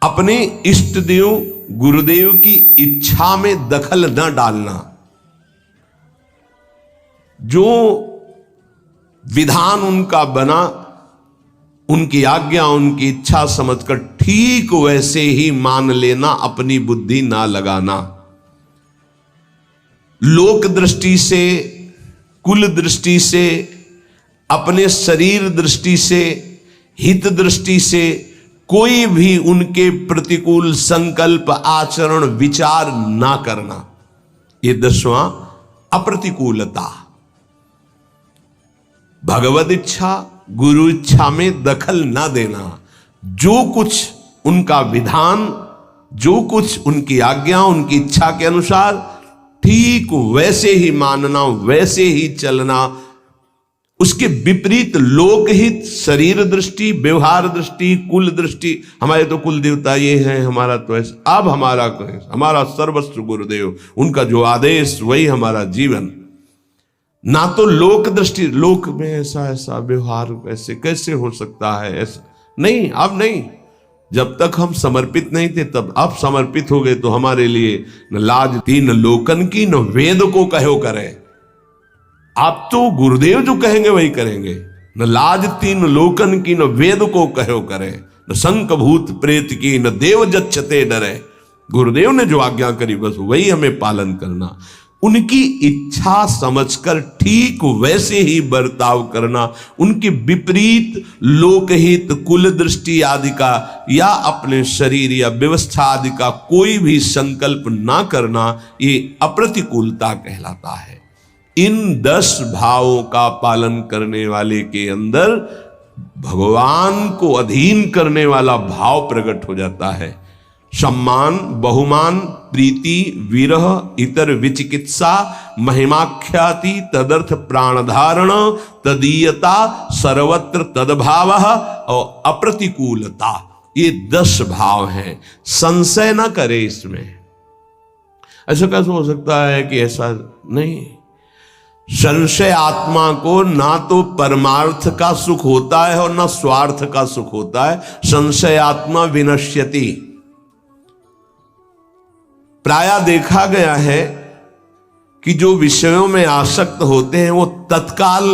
अपने इष्ट देव गुरुदेव की इच्छा में दखल न डालना। जो विधान उनका बना, उनकी आज्ञा उनकी इच्छा समझकर ठीक वैसे ही मान लेना, अपनी बुद्धि ना लगाना। लोक दृष्टि से, कुल दृष्टि से, अपने शरीर दृष्टि से, हित दृष्टि से कोई भी उनके प्रतिकूल संकल्प, आचरण, विचार ना करना। ये 10वां अप्रतिकूलता। भगवद इच्छा, गुरु इच्छा में दखल ना देना। जो कुछ उनका विधान, जो कुछ उनकी आज्ञा, उनकी इच्छा के अनुसार ठीक वैसे ही मानना, वैसे ही चलना। उसके विपरीत लोकहित, शरीर दृष्टि, व्यवहार दृष्टि, कुल दृष्टि, हमारे तो कुल देवता ये हैं, हमारा तो ऐसा, अब हमारा कहे, हमारा सर्वस्व गुरुदेव, उनका जो आदेश वही हमारा जीवन। ना तो लोक दृष्टि, लोक में ऐसा ऐसा व्यवहार कैसे कैसे हो सकता है, ऐसा नहीं, अब नहीं। जब तक हम समर्पित नहीं थे, तब अब समर्पित हो गए तो हमारे लिए न लाज तीन लोकन की, न वेद को कहो करे। आप तो गुरुदेव जो कहेंगे वही करेंगे। न लाज तीन लोकन की, न वेद को कहो करे, न शंक भूत प्रेत की, न देव जच्छते डरे। गुरुदेव ने जो आज्ञा करी बस वही हमें पालन करना। उनकी इच्छा समझकर ठीक वैसे ही बर्ताव करना। उनके विपरीत लोकहित, कुल दृष्टि आदि का या अपने शरीर या व्यवस्था आदि का कोई भी संकल्प ना करना, ये अप्रतिकूलता कहलाता है। इन 10 भावों का पालन करने वाले के अंदर भगवान को अधीन करने वाला भाव प्रकट हो जाता है। सम्मान, बहुमान, प्रीति, विरह, इतर विचिकित्सा, महिमाख्याति, तदर्थ प्राण धारण, तदीयता, सर्वत्र तदभाव और अप्रतिकूलता, ये 10 भाव हैं। संशय ना करे इसमें। ऐसा कैसे हो सकता है कि ऐसा नहीं। संशय आत्मा को ना तो परमार्थ का सुख होता है और ना स्वार्थ का सुख होता है। संशय आत्मा विनश्यति। प्रायः देखा गया है कि जो विषयों में आसक्त होते हैं वो तत्काल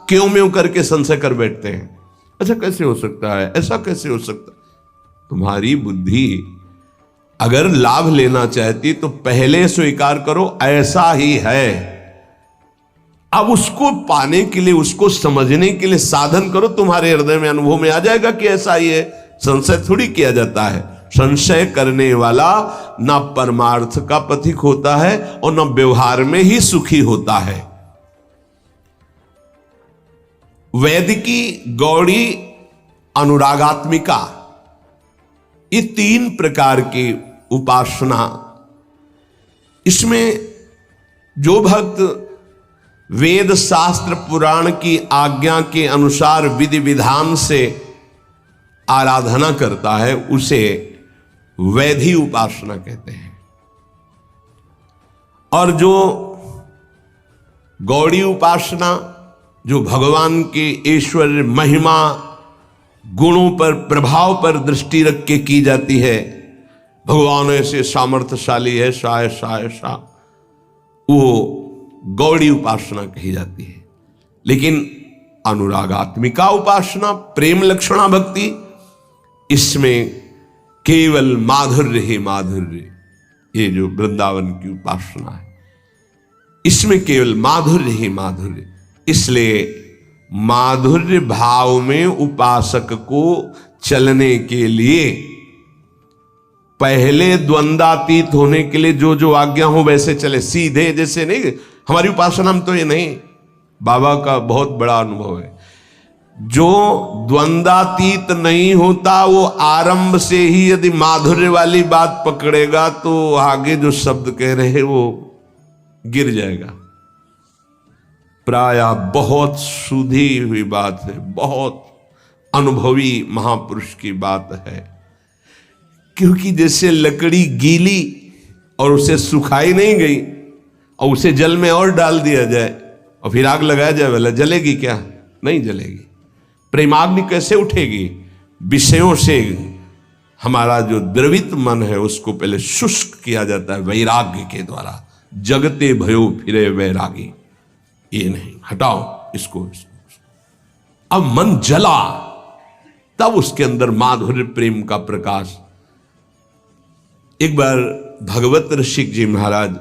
क्यों म्यों करके संशय कर बैठते हैं। ऐसा कैसे हो सकता है, ऐसा कैसे हो सकता है। तुम्हारी बुद्धि अगर लाभ लेना चाहती तो पहले स्वीकार करो ऐसा ही है। अब उसको पाने के लिए, उसको समझने के लिए साधन करो, तुम्हारे हृदय में अनुभव में आ जाएगा कि ऐसा ही है। संशय थोड़ी किया जाता है। संशय करने वाला ना परमार्थ का पथिक होता है और ना व्यवहार में ही सुखी होता है। वैदिकी, गौड़ी, अनुरागात्मिका, ये 3 प्रकार की उपासना, इसमें जो भक्त वेद शास्त्र पुराण की आज्ञा के अनुसार विधि विधान से आराधना करता है उसे वैधि उपासना कहते हैं। और जो गौड़ी उपासना, जो भगवान के ऐश्वर्य, महिमा, गुणों पर, प्रभाव पर दृष्टि रख के की जाती है, भगवान ऐसे सामर्थ्यशाली है, सा वो गौड़ी उपासना कही जाती है। लेकिन अनुरागात्मिका उपासना, प्रेम लक्षणा भक्ति, इसमें केवल माधुर्य ही माधुर्य, ये जो वृंदावन की उपासना है, इसमें केवल माधुर्य ही माधुर्य। इसलिए माधुर्य भाव में उपासक को चलने के लिए पहले द्वंद्वातीत होने के लिए जो जो आज्ञा हो वैसे चले, सीधे जैसे नहीं। हमारी उपासना में तो ये नहीं, बाबा का बहुत बड़ा अनुभव है। जो द्वंद्वातीत नहीं होता वो आरंभ से ही यदि माधुर्य वाली बात पकड़ेगा तो आगे जो शब्द कह रहे हैं वो गिर जाएगा। प्रायः बहुत सुधी हुई बात है, बहुत अनुभवी महापुरुष की बात है। क्योंकि जैसे लकड़ी गीली और उसे सुखाई नहीं गई और उसे जल में और डाल दिया जाए और फिर आग लगाया जाए, वाला जलेगी क्या? नहीं जलेगी। प्रेमाग्नि कैसे उठेगी? विषयों से हमारा जो द्रवित मन है उसको पहले शुष्क किया जाता है वैराग्य के द्वारा। जगते भयो फिरे वैरागी, ये नहीं, हटाओ इसको। अब मन जला, तब उसके अंदर माधुर्य प्रेम का प्रकाश। एक बार भगवत ऋषिक जी महाराज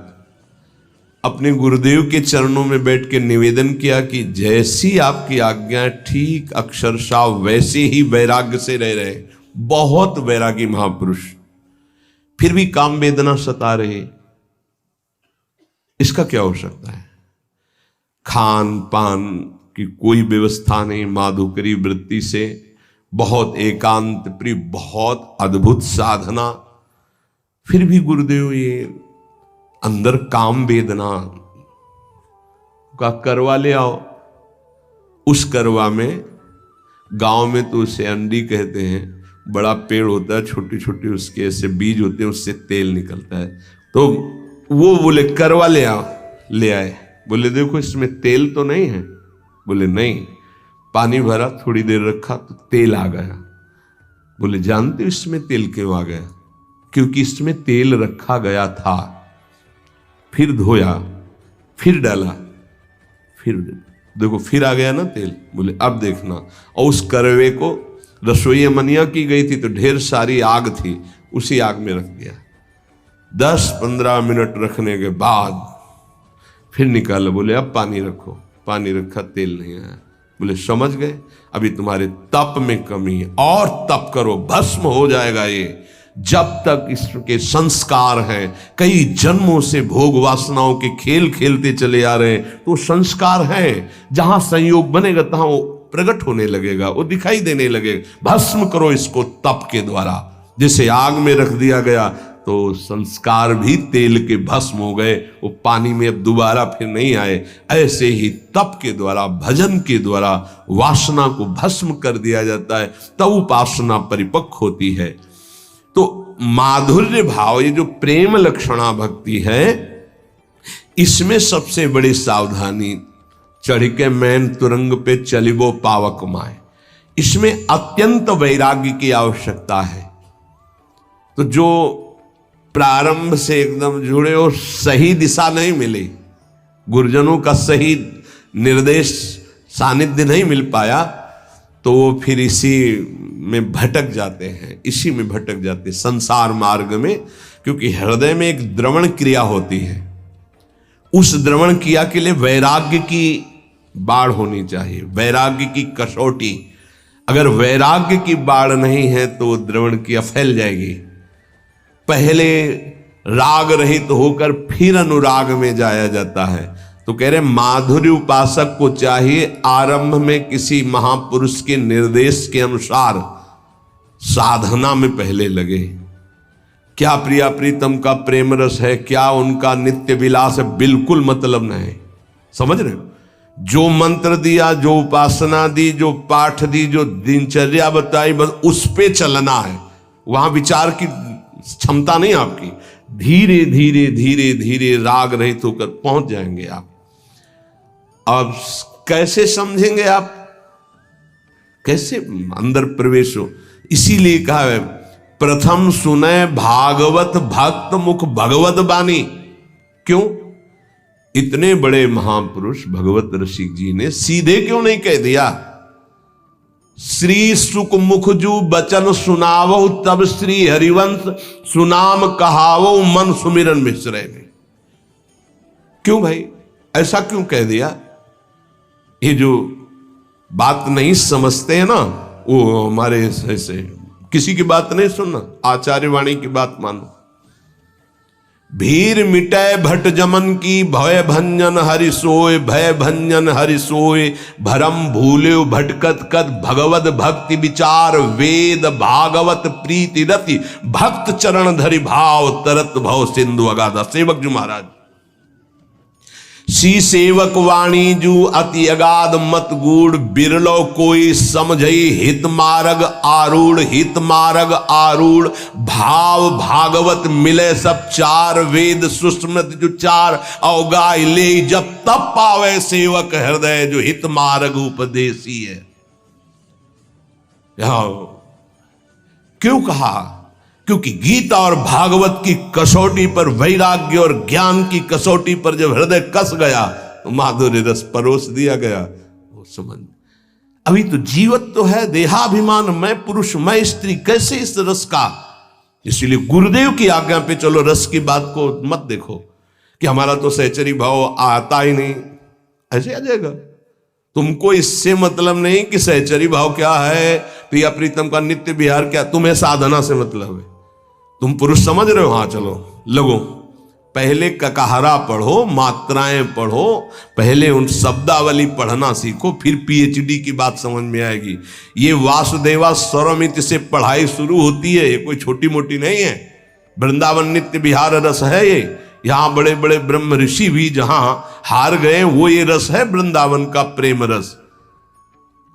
अपने गुरुदेव के चरणों में बैठ के निवेदन किया कि जैसी आपकी आज्ञा, ठीक अक्षरशः वैसे ही वैराग्य से रह रहे। बहुत वैरागी महापुरुष, फिर भी काम वेदना सता रहे। इसका क्या हो सकता है? खान पान की कोई व्यवस्था नहीं, माधुकरी वृत्ति से, बहुत एकांत प्रिय, बहुत अद्भुत साधना, फिर भी गुरुदेव ये अंदर काम वेदना का करवा ले आओ। उस करवा में, गांव में तो उसे अंडी कहते हैं, बड़ा पेड़ होता है, छोटी छोटी उसके ऐसे बीज होते हैं, उससे तेल निकलता है। तो वो बोले करवा ले आओ। ले आए। बोले देखो इसमें तेल तो नहीं है। बोले नहीं। पानी भरा, थोड़ी देर रखा तो तेल आ गया। बोले जानते हो इसमें तेल क्यों आ गया? क्योंकि इसमें तेल रखा गया था। फिर धोया, फिर डाला, फिर देखो फिर आ गया ना तेल। बोले अब देखना। और उस करवे को रसोई मनिया की गई थी तो ढेर सारी आग थी, उसी आग में रख दिया। 10-15 मिनट रखने के बाद फिर निकाला। बोले अब पानी रखो। पानी रखा, तेल नहीं आया। बोले समझ गए, अभी तुम्हारे तप में कमी है, और तप करो, भस्म हो जाएगा ये। जब तक इसके संस्कार हैं, कई जन्मों से भोग वासनाओं के खेल खेलते चले आ रहे हैं, तो संस्कार हैं। जहां संयोग बनेगा तहां वो प्रकट होने लगेगा, वो दिखाई देने लगेगा। भस्म करो इसको तप के द्वारा। जैसे आग में रख दिया गया तो संस्कार भी तेल के भस्म हो गए, वो पानी में अब दोबारा फिर नहीं आए। ऐसे ही तप के द्वारा, भजन के द्वारा वासना को भस्म कर दिया जाता है, तब उपासना परिपक्व होती है। तो माधुर्य भाव, ये जो प्रेम लक्षणा भक्ति है, इसमें सबसे बड़ी सावधानी, चढ़ के मैन तुरंग पे चलिबो पावक माए, इसमें अत्यंत वैराग्य की आवश्यकता है। तो जो प्रारंभ से एकदम जुड़े और सही दिशा नहीं मिली, गुरुजनों का सही निर्देश सानिध्य नहीं मिल पाया, तो वो फिर इसी में भटक जाते हैं, इसी में भटक जाते हैं संसार मार्ग में। क्योंकि हृदय में एक द्रवण क्रिया होती है, उस द्रवण क्रिया के लिए वैराग्य की बाढ़ होनी चाहिए, वैराग्य की कसौटी। अगर वैराग्य की बाढ़ नहीं है तो द्रवण क्रिया फैल जाएगी। पहले राग रहित होकर फिर अनुराग में जाया जाता है। तो कह रहे माधुर्य उपासक को चाहिए आरंभ में किसी महापुरुष के निर्देश के अनुसार साधना में पहले लगे। क्या प्रिया प्रीतम का प्रेम रस है, क्या उनका नित्य विलास है, बिल्कुल मतलब नहीं। समझ रहे हो? जो मंत्र दिया, जो उपासना दी, जो पाठ दी, जो दिनचर्या बताई, बस उस पे चलना है। वहां विचार की क्षमता नहीं आपकी। धीरे धीरे धीरे धीरे राग रहित होकर पहुंच जाएंगे आप। अब कैसे समझेंगे आप, कैसे अंदर प्रवेश हो? इसीलिए कहा है प्रथम सुने भागवत भक्त मुख भगवत बानी। क्यों? इतने बड़े महापुरुष भगवत रसिक जी ने सीधे क्यों नहीं कह दिया श्री सुख मुख जू बचन सुनावो तब श्री हरिवंश सुनाम कहावो मन सुमिरन मिश्रे ने? क्यों भाई ऐसा क्यों कह दिया? ये जो बात नहीं समझते हैं ना, वो हमारे ऐसे किसी की बात नहीं सुनना, आचार्य वाणी की बात मानो। भीर मिटय भट जमन की भय भंजन हरि सोय, भय भंजन हरि सोय भरम भूल्यो भटकत कद भगवत भक्ति विचार वेद भागवत प्रीति रति भक्त चरण धरि भाव तरत भव सिंधु अगाधा। सेवक जी महाराज, सी सेवक वाणी जू अति अगाध मत गूढ़, बिरलो कोई समझई हित मार्ग आरूढ़, हित मार्ग आरूढ़ भाव भागवत मिले सब चार, वेद सुस्मृत जो चार अवगाय ले जब तब पावे सेवक हृदय, जो हित मार्ग उपदेशी है। यहां क्यों कहा? क्योंकि गीता और भागवत की कसौटी पर, वैराग्य और ज्ञान की कसौटी पर जब हृदय कस गया तो माधुर्य रस परोस दिया गया। वो समझ, अभी तो जीवत तो है, देहाभिमान, मैं पुरुष मैं स्त्री, कैसे इस रस का? इसीलिए गुरुदेव की आज्ञा पे चलो, रस की बात को मत देखो कि हमारा तो सहचरी भाव आता ही नहीं, ऐसे आ जाएगा। तुमको इससे मतलब नहीं कि सहचरी भाव क्या है, प्रिया प्रीतम का नित्य विहार क्या, तुम्हें साधना से मतलब है। तुम पुरुष समझ रहे हो? हाँ चलो लगो, पहले ककाहरा पढ़ो, मात्राएं पढ़ो, पहले उन शब्दावली पढ़ना सीखो, फिर पीएचडी की बात समझ में आएगी। ये वासुदेवा स्वरमिति से पढ़ाई शुरू होती है, ये कोई छोटी मोटी नहीं है। वृंदावन नित्य विहार रस है ये। यहां बड़े बड़े ब्रह्म ऋषि भी जहां हार गए, वो ये रस है वृंदावन का प्रेम रस।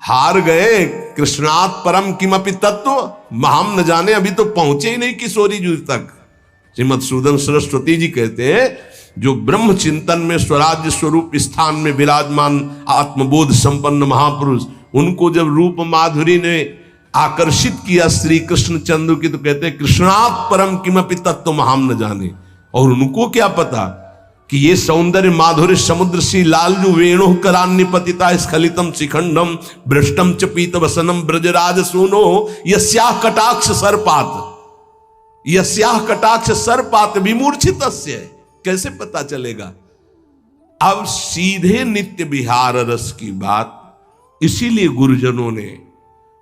हार गए कृष्णात् परम किमपि तत्व महम न जाने, अभी तो पहुंचे ही नहीं किशोरी जूझ तक। श्रीमद सूदन सरस्वती जी कहते हैं जो ब्रह्म चिंतन में स्वराज्य स्वरूप स्थान में विराजमान आत्मबोध संपन्न महापुरुष, उनको जब रूप माधुरी ने आकर्षित किया श्री कृष्ण चंद्र की, तो कहते हैं कृष्णात् परम किमपि तत्व महम न जाने। और उनको क्या पता कि ये सौंदर्य माधुर्य समुद्र सी लालजू वेणु करान्य पतिता स्खलितम शिखंडम भ्रष्टम च पीत वसनम ब्रजराज सुनो यस्याह कटाक्ष सर्पात, यस्याह कटाक्ष सर्पात विमूर्छितस्य। कैसे पता चलेगा? अब सीधे नित्य विहार रस की बात, इसीलिए गुरुजनों ने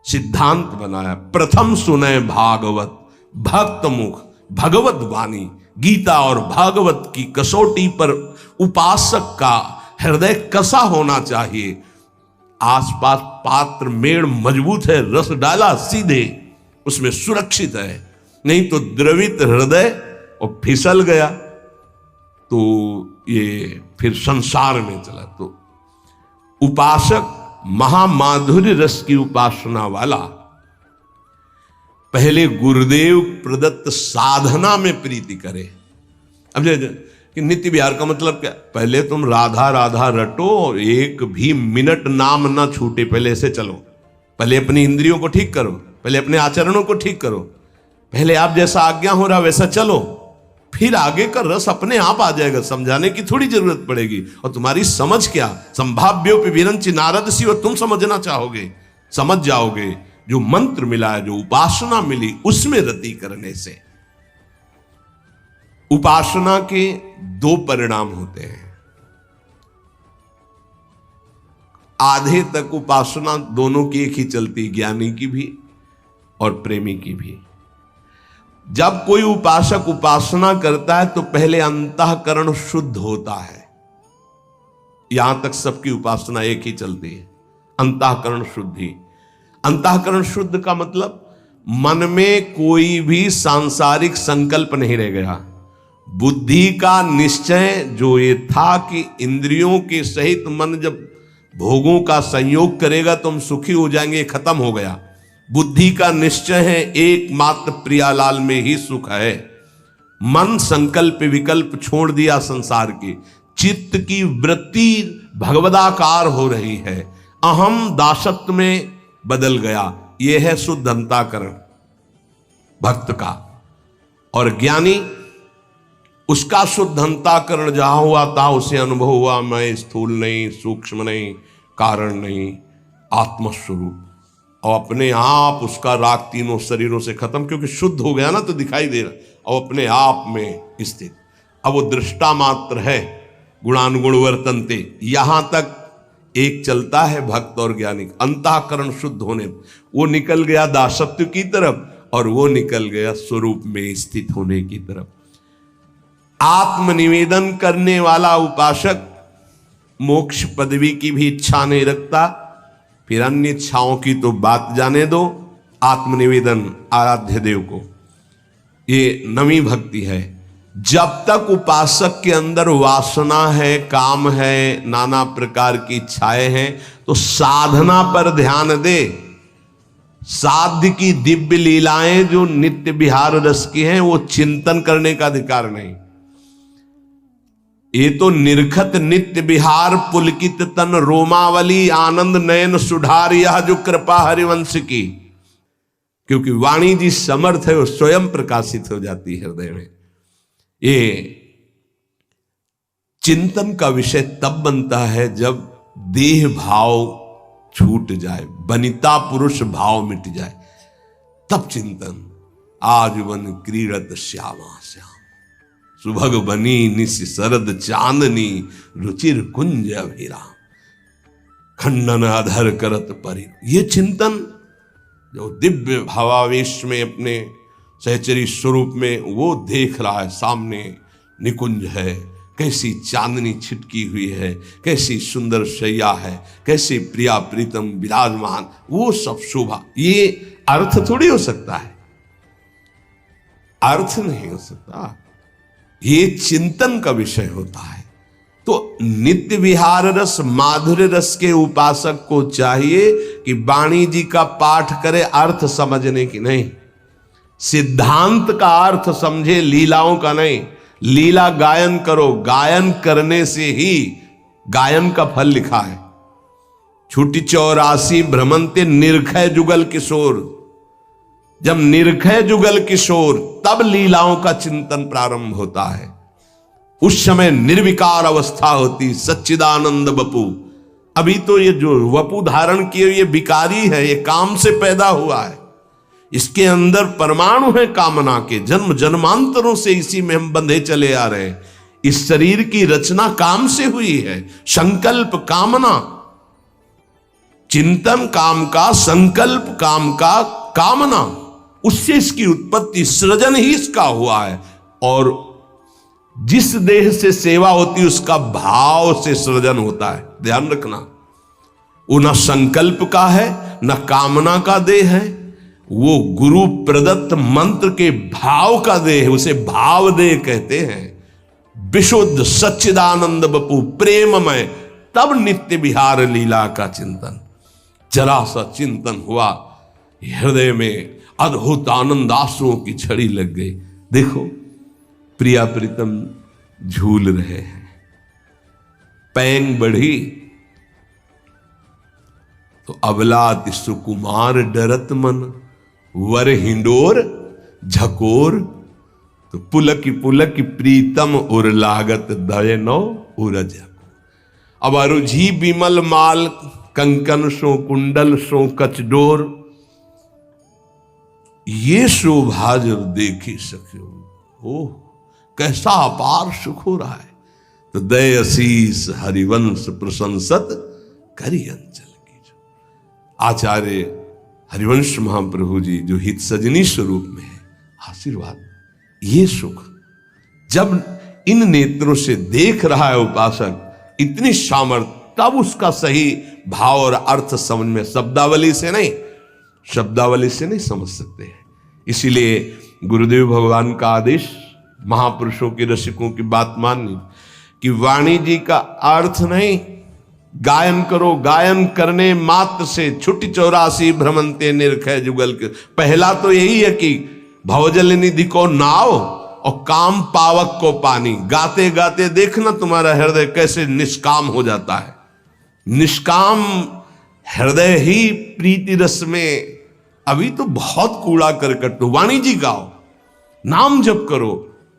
सिद्धांत बनाया प्रथम सुने भागवत भक्त मुख भगवत वाणी। गीता और भागवत की कसौटी पर उपासक का हृदय कसा होना चाहिए। आसपास पात्र मेड़ मजबूत है, रस डाला सीधे, उसमें सुरक्षित है, नहीं तो द्रवित हृदय और फिसल गया तो ये फिर संसार में चला। तो उपासक महामाधुर्य रस की उपासना वाला पहले गुरुदेव प्रदत्त साधना में प्रीति करे। अब कि नित्य विहार का मतलब क्या? पहले तुम राधा राधा रटो, एक भी मिनट नाम ना छूटे, पहले ऐसे चलो। पहले अपनी इंद्रियों को ठीक करो, पहले अपने आचरणों को ठीक करो, पहले आप जैसा आज्ञा हो रहा वैसा चलो, फिर आगे का रस अपने आप आ जाएगा। समझाने की थोड़ी जरूरत पड़ेगी। और तुम्हारी समझ क्या, संभाव्योपि विरंचि नारद सी, तुम समझना चाहोगे, समझ जाओगे। जो मंत्र मिला है, जो उपासना मिली, उसमें रति करने से उपासना के दो परिणाम होते हैं। आधे तक उपासना दोनों की एक ही चलती, ज्ञानी की भी और प्रेमी की भी। जब कोई उपासक उपासना करता है तो पहले अंतःकरण शुद्ध होता है। यहां तक सबकी उपासना एक ही चलती है, अंतःकरण शुद्धि। अंतःकरण शुद्ध का मतलब मन में कोई भी सांसारिक संकल्प नहीं रह गया। बुद्धि का निश्चय जो ये था कि इंद्रियों के सहित मन जब भोगों का संयोग करेगा तो हम सुखी हो जाएंगे, खत्म हो गया। बुद्धि का निश्चय है एकमात्र प्रियालाल में ही सुख है। मन संकल्प विकल्प छोड़ दिया संसार के, चित्त की वृत्ति भगवदाकार हो रही है, अहम दासत्व में बदल गया। यह है शुद्ध अंतःकरण भक्त का। और ज्ञानी, उसका शुद्ध अंतःकरण जहां हुआ था उसे अनुभव हुआ, मैं स्थूल नहीं, सूक्ष्म नहीं, कारण नहीं, आत्मस्वरूप। और अपने आप उसका राग तीनों शरीरों से खत्म, क्योंकि शुद्ध हो गया ना तो दिखाई दे रहा, और अपने आप में स्थित। अब वो दृष्टा मात्र है, गुणानुगुण वर्तनते। यहां तक एक चलता है भक्त और ज्ञानी। अंतःकरण शुद्ध होने वो निकल गया दासत्व की तरफ और वो निकल गया स्वरूप में स्थित होने की तरफ। आत्मनिवेदन करने वाला उपासक मोक्ष पदवी की भी इच्छा नहीं रखता, फिर अन्य इच्छाओं की तो बात जाने दो। आत्मनिवेदन आराध्य देव को, ये नवी भक्ति है। जब तक उपासक के अंदर वासना है, काम है, नाना प्रकार की इच्छाएं हैं, तो साधना पर ध्यान दे। साध्य की दिव्य लीलाएं जो नित्य विहार रस की हैं, वो चिंतन करने का अधिकार नहीं। ये तो निरखत नित्य विहार पुलकित तन रोमावली आनंद नयन सुधार, यह जो कृपा हरिवंश की। क्योंकि वाणी जी समर्थ है, वो स्वयं प्रकाशित हो जाती है हृदय में। ये चिंतन का विषय तब बनता है जब देह भाव छूट जाए, वनिता पुरुष भाव मिट जाए, तब चिंतन। आज वन क्रीड़त श्यामा श्याम, सुभग बनी निश शरद चांदनी, रुचिर कुंज अभिराम, खंडन अधर करत परि। ये चिंतन जो दिव्य भावावेश में अपने सहचरी स्वरूप में वो देख रहा है, सामने निकुंज है, कैसी चांदनी छिटकी हुई है, कैसी सुंदर शैया है, कैसे प्रिया प्रीतम विराजमान, वो सब शोभा। ये अर्थ थोड़ी हो सकता है, अर्थ नहीं हो सकता, ये चिंतन का विषय होता है। तो नित्य विहार रस माधुर्य रस के उपासक को चाहिए कि वाणी जी का पाठ करे, अर्थ समझने की नहीं, सिद्धांत का अर्थ समझे, लीलाओं का नहीं। लीला गायन करो, गायन करने से ही गायन का फल लिखा है। छुटी 84 भ्रमंते निर्खय जुगल किशोर, जब निर्खय जुगल किशोर तब लीलाओं का चिंतन प्रारंभ होता है। उस समय निर्विकार अवस्था होती, सच्चिदानंद वपु। अभी तो ये जो वपु धारण किए ये विकारी है, ये काम से पैदा हुआ है, इसके अंदर परमाणु है कामना के, जन्म जन्मांतरों से इसी में हम बंधे चले आ रहे हैं। इस शरीर की रचना काम से हुई है, संकल्प कामना, चिंतन काम का, संकल्प काम का, कामना, उससे इसकी उत्पत्ति, सृजन ही इसका हुआ है। और जिस देह से सेवा होती है उसका भाव से सृजन होता है, ध्यान रखना। वो न संकल्प का है न कामना का देह है, वो गुरु प्रदत्त मंत्र के भाव का देह है, उसे भाव देह कहते हैं। विशुद्ध सच्चिदानंद बपू प्रेममय, तब नित्य विहार लीला का चिंतन। जरा सा चिंतन हुआ, हृदय में अद्भुत आनंद आंसुओं की झड़ी लग गई। देखो प्रिया प्रीतम झूल रहे हैं, पैंग बढ़ी तो अबला सुकुमार डरत मन, वर हिंडोर झकोर तो पुलक प्रीतम उर लागत दयनो उरज। अब अरुझी बिमल माल कंकन सो कुंडल सो कचडोर, ये शोभा जब देखी सख्यो, ओह कैसा अपार सुख हो रहा है। तो दय असीस हरिवंश प्रशंसत करी अंचल की जो। आचार्य हरिवंश महाप्रभु जी जो हित सजनी स्वरूप में है, आशीर्वाद, ये सुख जब इन नेत्रों से देख रहा है उपासक, इतनी सामर्थ्य, तब उसका सही भाव और अर्थ समझ में, शब्दावली से नहीं समझ सकते हैं। इसीलिए गुरुदेव भगवान का आदेश, महापुरुषों के रसिकों की बात माननी कि वाणी जी का अर्थ नहीं, गायन करो, गायन करने मात्र से छुट्टी 84 भ्रमंते निरखय जुगल के। पहला तो यही है कि भवजल निधि को नाव और काम पावक को पानी। गाते गाते देखना तुम्हारा हृदय कैसे निष्काम हो जाता है। निष्काम हृदय ही प्रीति रस में। अभी तो बहुत कूड़ा करकट। वाणी जी गाओ, नाम जप करो,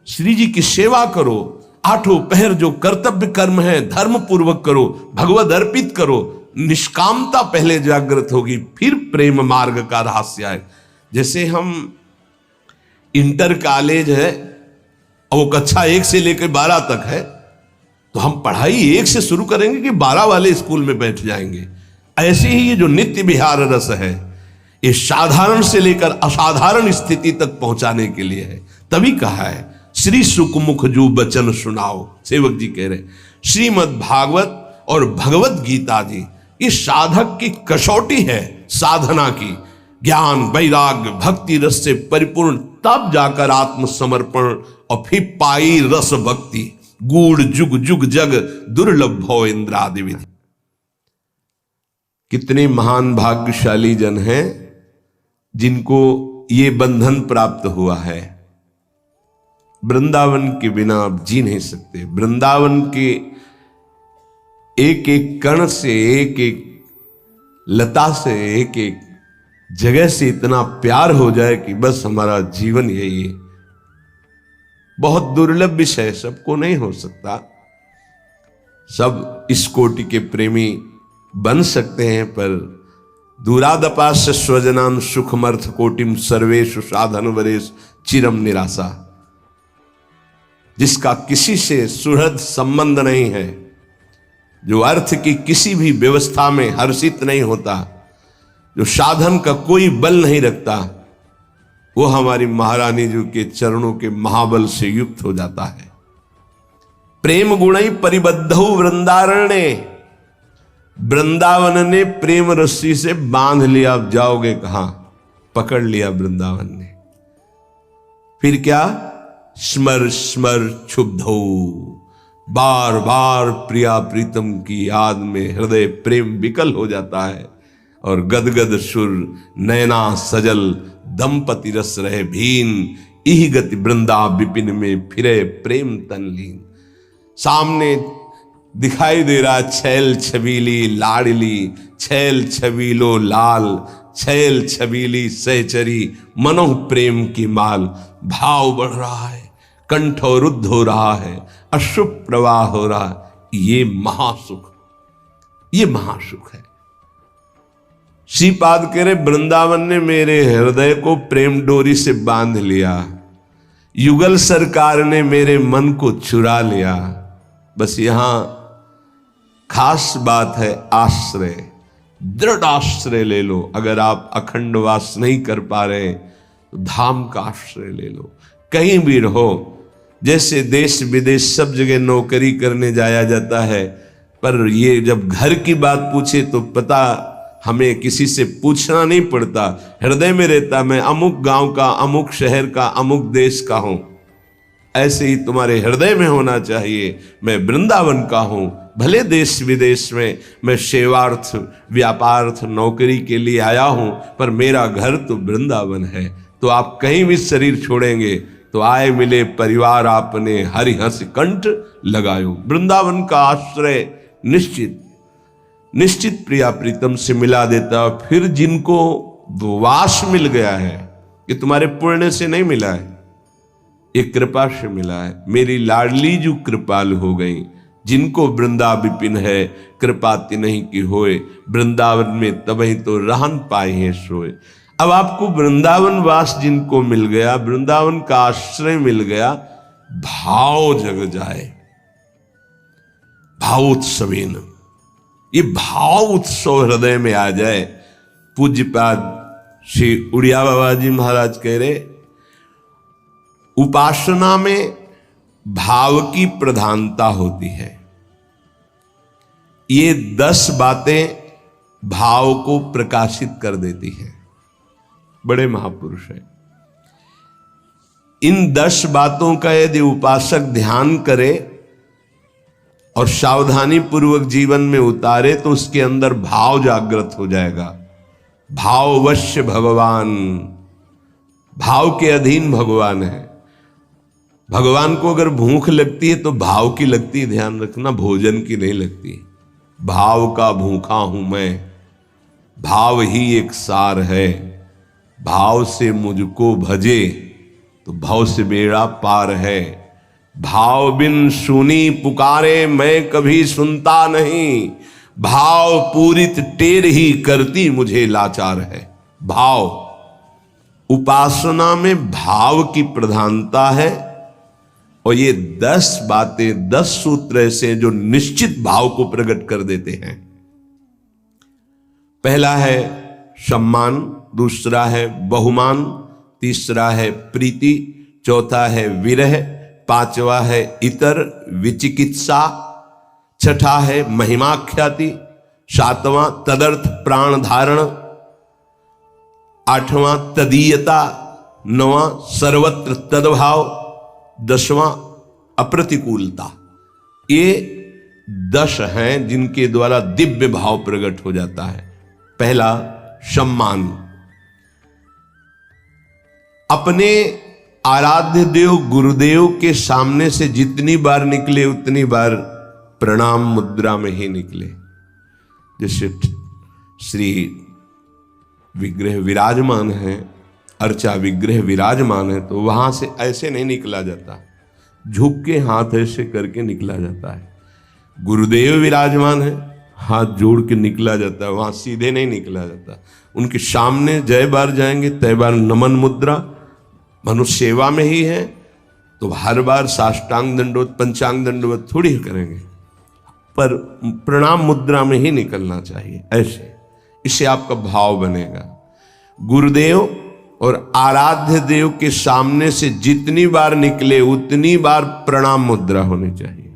श्री जी की सेवा करो, आठों पहर जो कर्तव्य कर्म है धर्म पूर्वक करो, भगवद अर्पित करो। निष्कामता पहले जागृत होगी, फिर प्रेम मार्ग का रहस्य है। जैसे हम इंटर कॉलेज है और वो कक्षा 1 से लेकर 12 तक है, तो हम पढ़ाई 1 से शुरू करेंगे कि 12 वाले स्कूल में बैठ जाएंगे। ऐसे ही ये जो नित्य विहार रस है, ये साधारण से लेकर असाधारण स्थिति तक पहुंचाने के लिए है। तभी कहा है श्री सुखमुख जो बचन सुनाओ। सेवक जी कह रहे श्रीमद् भागवत और भगवत गीता जी ये साधक की कसौटी है साधना की। ज्ञान वैराग्य भक्ति रस से परिपूर्ण, तब जाकर आत्मसमर्पण और फिर पाई रस भक्ति। गूढ़ जुग जुग जग दुर्लभ भव इंद्रादि विधि। कितने महान भाग्यशाली जन हैं जिनको ये बंधन प्राप्त हुआ है। वृंदावन के बिना आप जी नहीं सकते। वृंदावन के एक एक कण से, एक एक लता से, एक एक जगह से इतना प्यार हो जाए कि बस हमारा जीवन यही है। बहुत दुर्लभ विषय, सबको नहीं हो सकता। सब इस कोटि के प्रेमी बन सकते हैं, पर दूरादपास्य स्वजनान सुखमर्थ कोटिम सर्वेषु साधन वरेश चिरम निराशा। जिसका किसी से सुहृद संबंध नहीं है, जो अर्थ की किसी भी व्यवस्था में हर्षित नहीं होता, जो साधन का कोई बल नहीं रखता, वो हमारी महारानी जी के चरणों के महाबल से युक्त हो जाता है। प्रेम गुणई परिबद्धौ वृंदारण्य। वृंदावन ने प्रेम रस्सी से बांध लिया। अब जाओगे कहां? पकड़ लिया वृंदावन ने। फिर क्या? स्मर स्मर क्षुब्धौ। बार बार प्रिया प्रीतम की याद में हृदय प्रेम विकल हो जाता है और गदगद सुर नैना सजल दंपति रस रहे भीन। इह गति वृंदा विपिन में फिरे प्रेम तनलीन। सामने दिखाई दे रहा छैल छबीली लाडली, छैल छबीलो लाल, छैल छबीली सहचरी, मनोह प्रेम की माल। भाव बढ़ रहा है, कंठ रुद्ध हो रहा है, अश्रु प्रवाह हो रहा है। ये महासुख, ये महासुख है। श्रीपाद कह रहे वृंदावन ने मेरे हृदय को प्रेम डोरी से बांध लिया। युगल सरकार ने मेरे मन को चुरा लिया। बस यहां खास बात है आश्रय, दृढ़ आश्रय ले लो। अगर आप अखंड वास नहीं कर पा रहे तो धाम का आश्रय ले लो। कहीं भी रहो, जैसे देश विदेश सब जगह नौकरी करने जाया जाता है, पर ये जब घर की बात पूछे तो पता हमें किसी से पूछना नहीं पड़ता, हृदय में रहता मैं अमुक गांव का, अमुक शहर का, अमुक देश का हूं। ऐसे ही तुम्हारे हृदय में होना चाहिए मैं वृंदावन का हूं। भले देश विदेश में मैं सेवार्थ व्यापार्थ नौकरी के लिए आया हूं, पर मेरा घर तो वृंदावन है। तो आप कहीं भी शरीर छोड़ेंगे तो आए मिले परिवार आपने, हरि हंस कंठ लगायो। वृंदावन का आश्रय निश्चित निश्चित प्रिया प्रीतम से मिला देता। फिर जिनको वास मिल गया है, ये तुम्हारे पुण्य से नहीं मिला है, ये कृपा से मिला है। मेरी लाडली जो कृपाल हो गई, जिनको वृंदा विपिन है कृपा तिन्हीं की होए। वृंदावन में तबही तो रहन पाए हैं सोए। अब आपको वृंदावन वास जिनको मिल गया, वृंदावन का आश्रय मिल गया, भाव जग जाए। भावोत्सवेन ये भाव उत्सव हृदय में आ जाए। पूज्यपाद श्री उड़िया बाबा जी महाराज कह रहे, उपासना में भाव की प्रधानता होती है। ये 10 बातें भाव को प्रकाशित कर देती हैं। बड़े महापुरुष हैं। इन 10 बातों का यदि उपासक ध्यान करे और सावधानी पूर्वक जीवन में उतारे तो उसके अंदर भाव जागृत हो जाएगा। भाववश्य भगवान, भाव के अधीन भगवान है। भगवान को अगर भूख लगती है तो भाव की लगती है, ध्यान रखना, भोजन की नहीं लगती। भाव का भूखा हूं मैं, भाव ही एक सार है। भाव से मुझको भजे तो भाव से बेड़ा पार है। भाव बिन सुनी पुकारे मैं कभी सुनता नहीं, भाव पूरित टेर ही करती मुझे लाचार है। भाव, उपासना में भाव की प्रधानता है। और ये 10 बातें, 10 सूत्र ऐसे जो निश्चित भाव को प्रकट कर देते हैं। पहला है सम्मान, दूसरा है बहुमान, तीसरा है प्रीति, चौथा है विरह, पांचवा है इतर विचिकित्सा, छठा है महिमा ख्याति, सातवां तदर्थ प्राण धारण, आठवां तदीयता, नवां सर्वत्र तदभाव, 10वां अप्रतिकूलता। ये 10 हैं जिनके द्वारा दिव्य भाव प्रकट हो जाता है। पहला सम्मान, अपने आराध्य देव गुरुदेव के सामने से जितनी बार निकले उतनी बार प्रणाम मुद्रा में ही निकले। जैसे श्री विग्रह विराजमान है, अर्चा विग्रह विराजमान है, तो वहां से ऐसे नहीं निकला जाता, झुक के हाथ ऐसे करके निकला जाता है। गुरुदेव विराजमान है, हाथ जोड़ के निकला जाता है, वहां सीधे नहीं निकला जाता। उनके सामने जय बार जाएंगे तय बार नमन मुद्रा, मनुष्य सेवा में ही है तो हर बार साष्टांग दंडवत पंचांग दंडवत थोड़ी करेंगे, पर प्रणाम मुद्रा में ही निकलना चाहिए ऐसे। इससे आपका भाव बनेगा। गुरुदेव और आराध्य देव के सामने से जितनी बार निकले उतनी बार प्रणाम मुद्रा होनी चाहिए।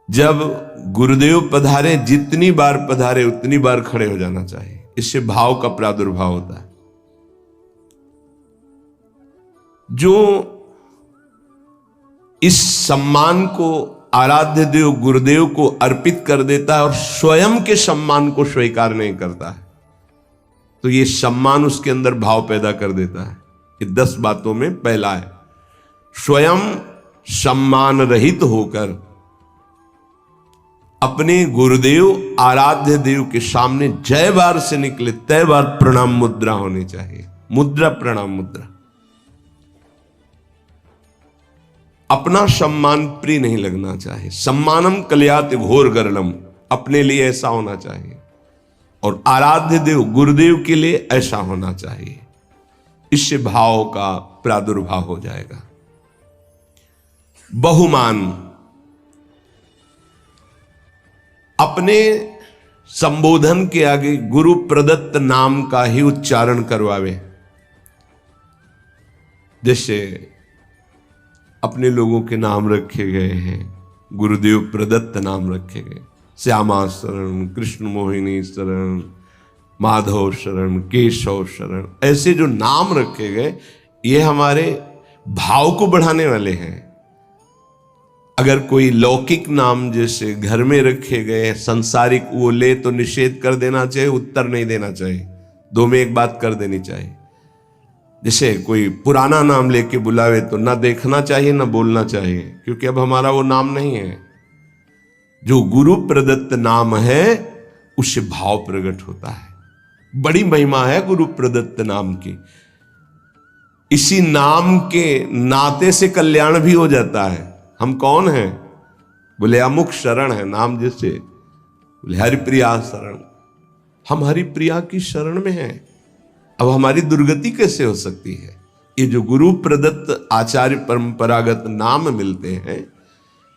जब गुरुदेव पधारे, जितनी बार पधारे उतनी बार खड़े हो जाना चाहिए। इससे भाव का प्रादुर्भाव होता है। जो इस सम्मान को आराध्य देव गुरुदेव को अर्पित कर देता है और स्वयं के सम्मान को स्वीकार नहीं करता है, तो ये सम्मान उसके अंदर भाव पैदा कर देता है। ये 10 बातों में पहला है। स्वयं सम्मान रहित होकर अपने गुरुदेव आराध्य देव के सामने जय बार से निकले तय बार प्रणाम मुद्रा होनी चाहिए। मुद्रा प्रणाम मुद्रा। अपना सम्मान प्रिय नहीं लगना चाहिए। सम्मानम कल्याति घोर गरलम, अपने लिए ऐसा होना चाहिए और आराध्य देव गुरुदेव के लिए ऐसा होना चाहिए। इससे भाव का प्रादुर्भाव हो जाएगा। बहुमान, अपने संबोधन के आगे गुरु प्रदत्त नाम का ही उच्चारण करवावे। जैसे अपने लोगों के नाम रखे गए हैं, गुरुदेव प्रदत्त नाम रखे गए, श्यामा शरण, कृष्ण मोहिनी शरण, माधव शरण, केशव शरण, ऐसे जो नाम रखे गए ये हमारे भाव को बढ़ाने वाले हैं। अगर कोई लौकिक नाम जैसे घर में रखे गए संसारिक वो ले तो निषेध कर देना चाहिए, उत्तर नहीं देना चाहिए, 2 में एक बात कर देनी चाहिए। जैसे कोई पुराना नाम लेके बुलावे तो ना देखना चाहिए ना बोलना चाहिए, क्योंकि अब हमारा वो नाम नहीं है। जो गुरु प्रदत्त नाम है उससे भाव प्रकट होता है। बड़ी महिमा है गुरु प्रदत्त नाम की। इसी नाम के नाते से कल्याण भी हो जाता है। हम कौन हैं? बोले अमुक शरण है नाम, जैसे बोले हरिप्रिया शरण, हम हरिप्रिया की शरण में हैं। अब हमारी दुर्गति कैसे हो सकती है? ये जो गुरु प्रदत्त आचार्य परंपरागत नाम मिलते हैं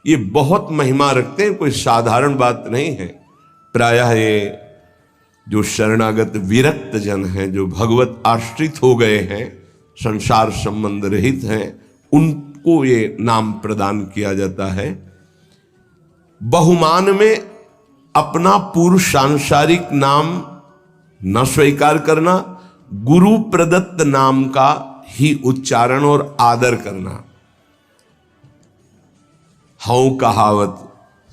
ये बहुत महिमा रखते हैं, कोई साधारण बात नहीं है। प्रायः ये जो शरणागत विरक्त जन हैं, जो भगवत आश्रित हो गए हैं, संसार संबंध रहित हैं, उनको ये नाम प्रदान किया जाता है। बहुमान में अपना पूर्व सांसारिक नाम न स्वीकार करना, गुरु प्रदत्त नाम का ही उच्चारण और आदर करना। हूं कहावत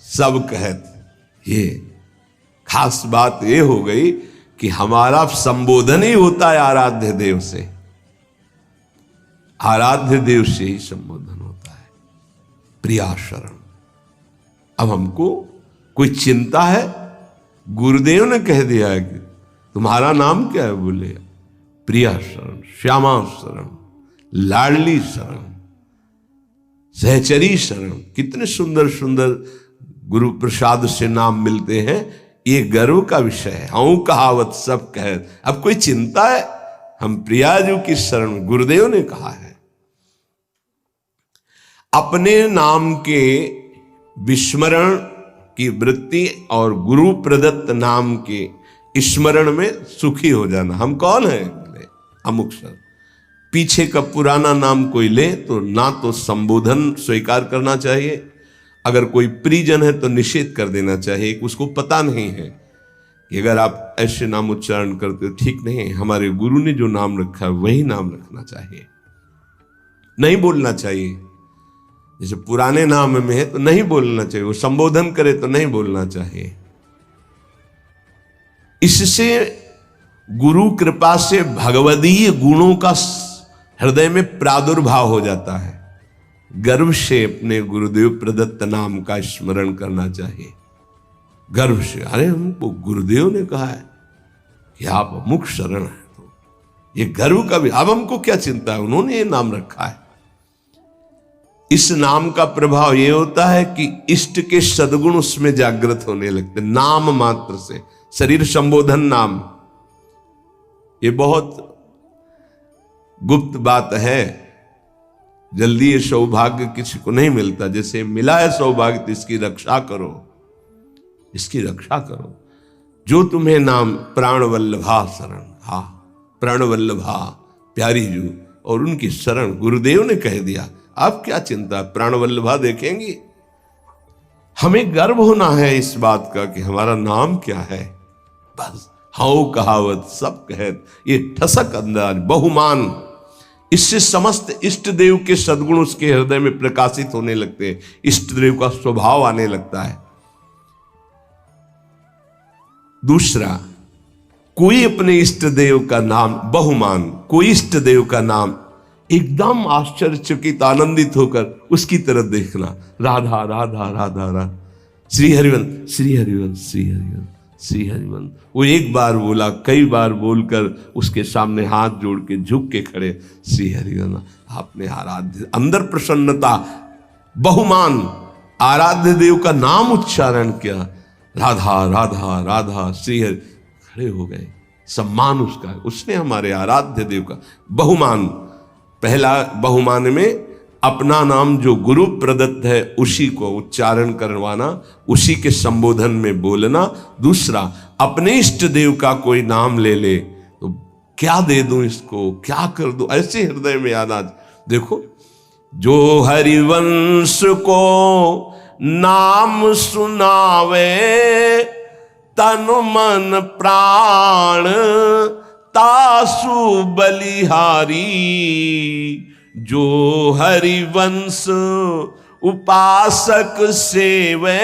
सब कहत, ये खास बात ये हो गई कि हमारा संबोधन ही होता है आराध्य देव से, आराध्य देव से ही संबोधन होता है, प्रिया शरण। अब हमको कोई चिंता है? गुरुदेव ने कह दिया है कि तुम्हारा नाम क्या है? बोले प्रिया शरण, श्यामा शरण, लाडली शरण, सहचरी शरण। कितने सुंदर सुंदर गुरु प्रसाद से नाम मिलते हैं, ये गर्व का विषय है। हूं कहावत सब कह, अब कोई चिंता है? हम प्रियाजू की शरण, गुरुदेव ने कहा है। अपने नाम के विस्मरण की वृत्ति और गुरु प्रदत्त नाम के स्मरण में सुखी हो जाना। हम कौन है? अमुक सर। पीछे का पुराना नाम कोई ले तो ना तो संबोधन स्वीकार करना चाहिए, अगर कोई परिजन है तो निषेध कर देना चाहिए। उसको पता नहीं है कि अगर आप ऐसे नाम उच्चारण करते हो ठीक नहीं है, हमारे गुरु ने जो नाम रखा है वही नाम रखना चाहिए, नहीं बोलना चाहिए। जैसे पुराने नाम में है तो नहीं बोलना चाहिए, वो संबोधन करे तो नहीं बोलना चाहिए। इससे गुरु कृपा से भगवदीय गुणों का हृदय में प्रादुर्भाव हो जाता है। गर्व से अपने गुरुदेव प्रदत्त नाम का स्मरण करना चाहिए, गर्व से। अरे हमको गुरुदेव ने कहा है कि आप अमुक शरण है, तो ये गर्व का भी। अब हमको क्या चिंता है, उन्होंने ये नाम रखा है। इस नाम का प्रभाव ये होता है कि इष्ट के सद्गुण उसमें जागृत होने लगते, नाम मात्र से। शरीर संबोधन नाम, ये बहुत गुप्त बात है, जल्दी ये सौभाग्य किसी को नहीं मिलता। जैसे मिला है सौभाग्य तो इसकी रक्षा करो, इसकी रक्षा करो। जो तुम्हें नाम प्राण वल्लभा शरण, हा प्राण वल्लभा प्यारी जू, और उनकी शरण गुरुदेव ने कह दिया। आप क्या चिंता, प्राण वल्लभा देखेंगी। हमें गर्व होना है इस बात का कि हमारा नाम क्या है। बस हाउ कहावत सब कहत, ये ठसक अंदाज, बहुमान, इससे समस्त इष्ट देव के सद्गुण उसके हृदय में प्रकाशित होने लगते हैं, इष्ट देव का स्वभाव आने लगता है। दूसरा, कोई अपने इष्ट देव का नाम, बहुमान, कोई इष्ट देव का नाम एकदम आश्चर्यचकित आनंदित होकर उसकी तरफ देखना। राधा राधा राधा राधा, श्री हरिवंश श्री हरिवंश श्री हरिवंश श्री हरिवंश। वो एक बार बोला, कई बार बोलकर उसके सामने हाथ जोड़ के झुक के खड़े, श्री हरिवंश आपने आराध्य, अंदर प्रसन्नता, बहुमान, आराध्य देव का नाम उच्चारण किया। राधा राधा राधा श्री हरि, खड़े हो गए, सम्मान उसका, उसने हमारे आराध्य देव का बहुमान। पहला बहुमान में अपना नाम जो गुरु प्रदत्त है उसी को उच्चारण करवाना, उसी के संबोधन में बोलना। दूसरा, अपने इष्ट देव का कोई नाम ले ले तो क्या दे दूं इसको, क्या कर दूं, ऐसे हृदय में याद आ। देखो, जो हरिवंश को नाम सुनावे, तन मन प्राण तासु बलिहारी। जो हरिवंश उपासक सेवे,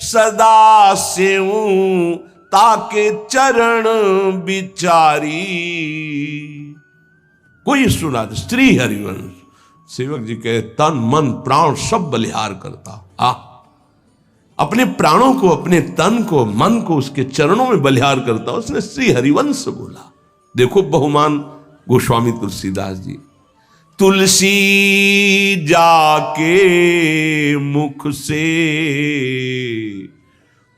सदा सेऊं ताके चरण बिचारी। कोई सुना दे, श्री हरिवंश, सेवक जी कहे तन मन प्राण सब बलिहार करता। अपने प्राणों को, अपने तन को, मन को उसके चरणों में बलिहार करता, उसने श्री हरिवंश बोला। देखो बहुमान गोस्वामी तुलसीदास जी, तुलसी जाके मुख से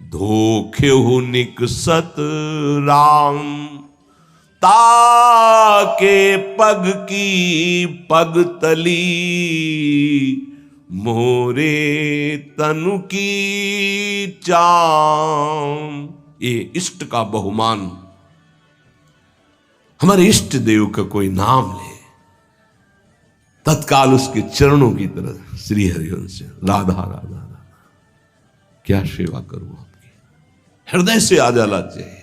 धोखे निकसत राम, ताके पग की पग तली मोरे तनु की चाम। ये इष्ट का बहुमान, हमारे इष्ट देव का कोई नाम ले, तत्काल उसके चरणों की तरफ श्री हरिवंश राधा राधा राधा, क्या सेवा करूं आपकी, हृदय से आ जाला चाहिए,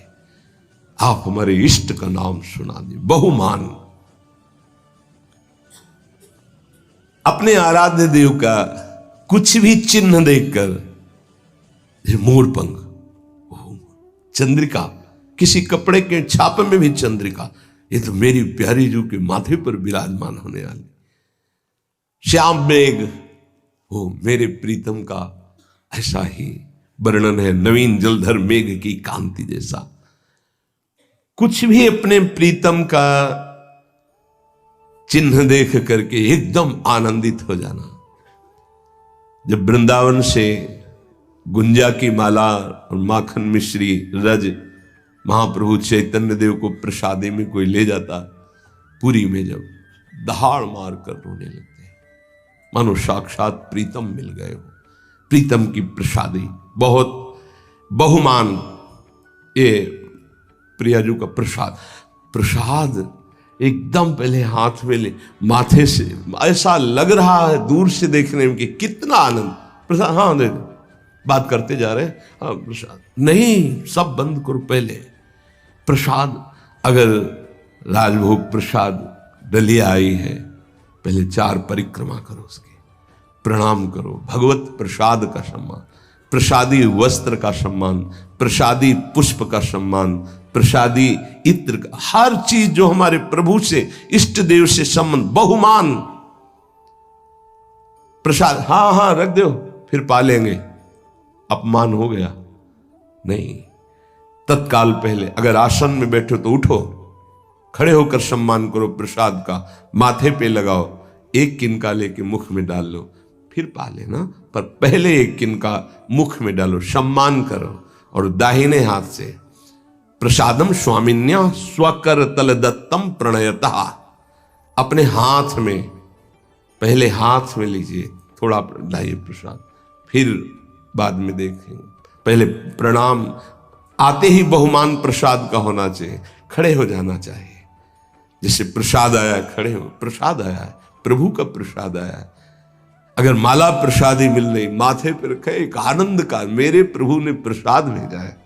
आप हमारे इष्ट का नाम सुना दे। बहुमान, अपने आराध्य देव का कुछ भी चिन्ह देखकर, मोरपंख, चंद्रिका, किसी कपड़े के छाप में भी चंद्रिका, ये तो मेरी प्यारी जू के माथे पर विराजमान होने वाली। श्याम मेघ, हो मेरे प्रीतम का ऐसा ही वर्णन है, नवीन जलधर मेघ की कांति जैसा। कुछ भी अपने प्रीतम का चिन्ह देख करके एकदम आनंदित हो जाना। जब वृंदावन से गुंजा की माला और माखन मिश्री रज महाप्रभु चैतन्य देव को प्रसादे में कोई ले जाता, पुरी में जब दहाड़ मार कर रोने लगते, मानो साक्षात प्रीतम मिल गए हो। प्रीतम की प्रसादी बहुत बहुमान, ये प्रियाजू का प्रसाद, प्रसाद एकदम पहले हाथ में ले, माथे से ऐसा लग रहा है दूर से देखने में कि कितना आनंद। प्रसाद, हाँ देख, बात करते जा रहे हैं, हाँ प्रसाद नहीं, सब बंद करो पहले। प्रसाद, अगर राजभोग प्रसाद डलिया आई है, पहले 4 परिक्रमा करो, उसके प्रणाम करो, भगवत प्रसाद का सम्मान, प्रसादी वस्त्र का सम्मान, प्रसादी पुष्प का सम्मान, प्रसादी इत्र का, हर चीज जो हमारे प्रभु से, इष्ट देव से संबंध, बहुमान प्रसाद। हाँ हाँ रख दो, फिर पालेंगे, अपमान हो गया नहीं, तत्काल पहले अगर आसन में बैठो तो उठो, खड़े होकर सम्मान करो प्रसाद का, माथे पे लगाओ, एक किनका लेके मुख में डाल लो, फिर पा लेना, पर पहले एक किनका मुख में डालो, सम्मान करो। और दाहिने हाथ से प्रसादम स्वामिन्या स्वकर तल दत्तम प्रणयता, अपने हाथ में, पहले हाथ में लीजिए, थोड़ा लाइए प्रसाद, फिर बाद में देखेंगे। पहले प्रणाम, आते ही बहुमान प्रसाद का होना चाहिए, खड़े हो जाना चाहिए। जैसे प्रसाद आया, खड़े हो, प्रसाद आया है, प्रभु का प्रसाद आया है। अगर माला प्रसादी मिल रही, माथे पर रखे, एक आनंद का, मेरे प्रभु ने प्रसाद भेजा है,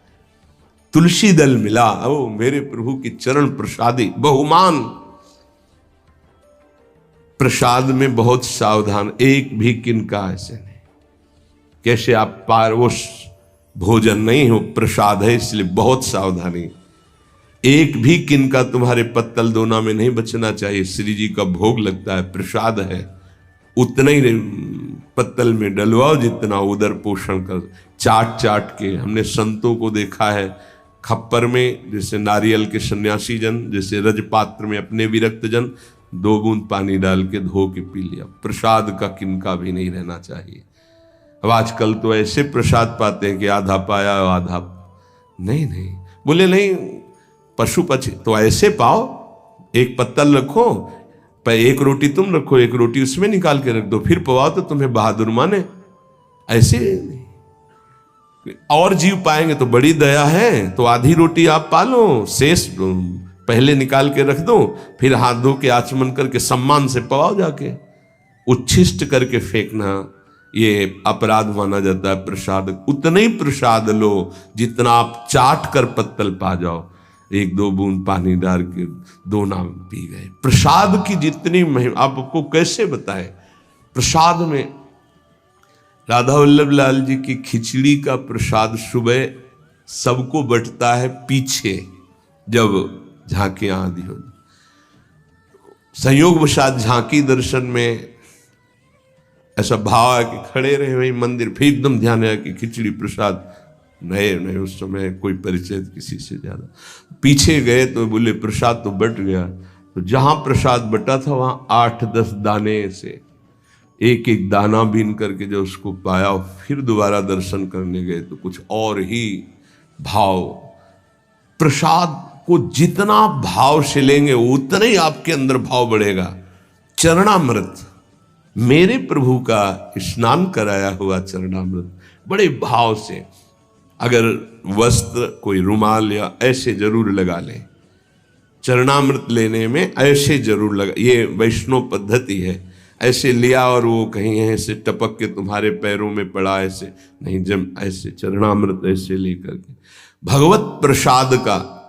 तुलसी दल मिला, ओ मेरे प्रभु की चरण प्रसादी, बहुमान। प्रसाद में बहुत सावधान, एक भी किनका ऐसे नहीं, कैसे आप पारवश भोजन नहीं हो, प्रसाद है इसलिए बहुत सावधानी। एक भी किनका तुम्हारे पत्तल दोना में नहीं बचना चाहिए। श्री जी का भोग लगता है, प्रसाद है, उतना ही पत्तल में डलवाओ जितना उदर पोषण कर। चाट चाट के हमने संतों को देखा है, खप्पर में जैसे नारियल के सन्यासी जन, जैसे रजपात्र में अपने विरक्त जन, 2 बूंद पानी डाल के धो के पी लिया। प्रसाद का किनका भी नहीं रहना चाहिए। अब आजकल तो ऐसे प्रसाद पाते हैं कि आधा पाया आधा नहीं, नहीं बोले नहीं, पशु पक्षी तो ऐसे पाओ, एक पत्तल रखो, पर एक रोटी तुम रखो, एक रोटी उसमें निकाल के रख दो, फिर पवाओ तो तुम्हें बहादुर माने। ऐसे नहीं, और जीव पाएंगे तो बड़ी दया है, तो आधी रोटी आप पालो, शेष पहले निकाल के रख दो, फिर हाथ धो के आचमन करके सम्मान से पवाओ जाके। उच्छिष्ट करके फेंकना ये अपराध माना जाता है। प्रसाद उतना ही प्रसाद लो जितना आप चाट कर पत्तल पा जाओ, 1-2 बूंद पानी डाल के 2 नाम पी गए। प्रसाद की जितनी महिमा आपको कैसे बताएं। प्रसाद में राधा वल्लभ लाल जी की खिचड़ी का प्रसाद सुबह सबको बंटता है, पीछे जब झांकियां आदि हो, संयोगवशात झांकी दर्शन में ऐसा भाव है कि खड़े रहे वही मंदिर, फिर एकदम ध्यान है कि खिचड़ी प्रसाद नए नए, उस समय कोई परिचय किसी से ज्यादा। पीछे गए तो बोले प्रसाद तो बट गया, तो जहां प्रसाद बटा था वहां 8-10 दाने से एक एक दाना बीन करके जो उसको पाया, फिर दोबारा दर्शन करने गए तो कुछ और ही भाव। प्रसाद को जितना भाव से लेंगे उतना ही आपके अंदर भाव बढ़ेगा। चरणामृत मेरे प्रभु का स्नान कराया हुआ चरणामृत बड़े भाव से, अगर वस्त्र कोई रुमाल या ऐसे जरूर लगा लें, चरणामृत लेने में ऐसे जरूर लगा, ये वैष्णव पद्धति है। ऐसे लिया और वो कहीं ऐसे टपक के तुम्हारे पैरों में पड़ा, ऐसे नहीं, जब ऐसे चरणामृत ऐसे लेकर के भगवत प्रसाद का।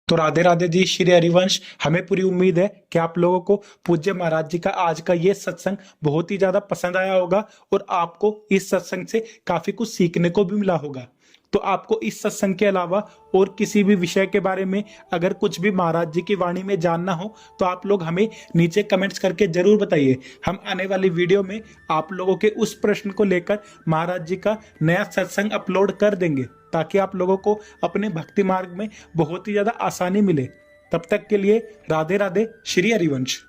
तो राधे राधे जी, श्री हरिवंश। हमें पूरी उम्मीद है कि आप लोगों को पूज्य महाराज जी का आज का ये सत्संग बहुत ही ज्यादा पसंद आया होगा और आपको इस सत्संग से काफी कुछ सीखने को भी मिला होगा। तो आपको इस सत्संग के अलावा और किसी भी विषय के बारे में अगर कुछ भी महाराज जी की वाणी में जानना हो तो आप लोग हमें नीचे कमेंट्स करके जरूर बताइए। हम आने वाली वीडियो में आप लोगों के उस प्रश्न को लेकर महाराज जी का नया सत्संग अपलोड कर देंगे, ताकि आप लोगों को अपने भक्ति मार्ग में बहुत ही ज्यादा आसानी मिले। तब तक के लिए राधे राधे, श्री हरिवंश।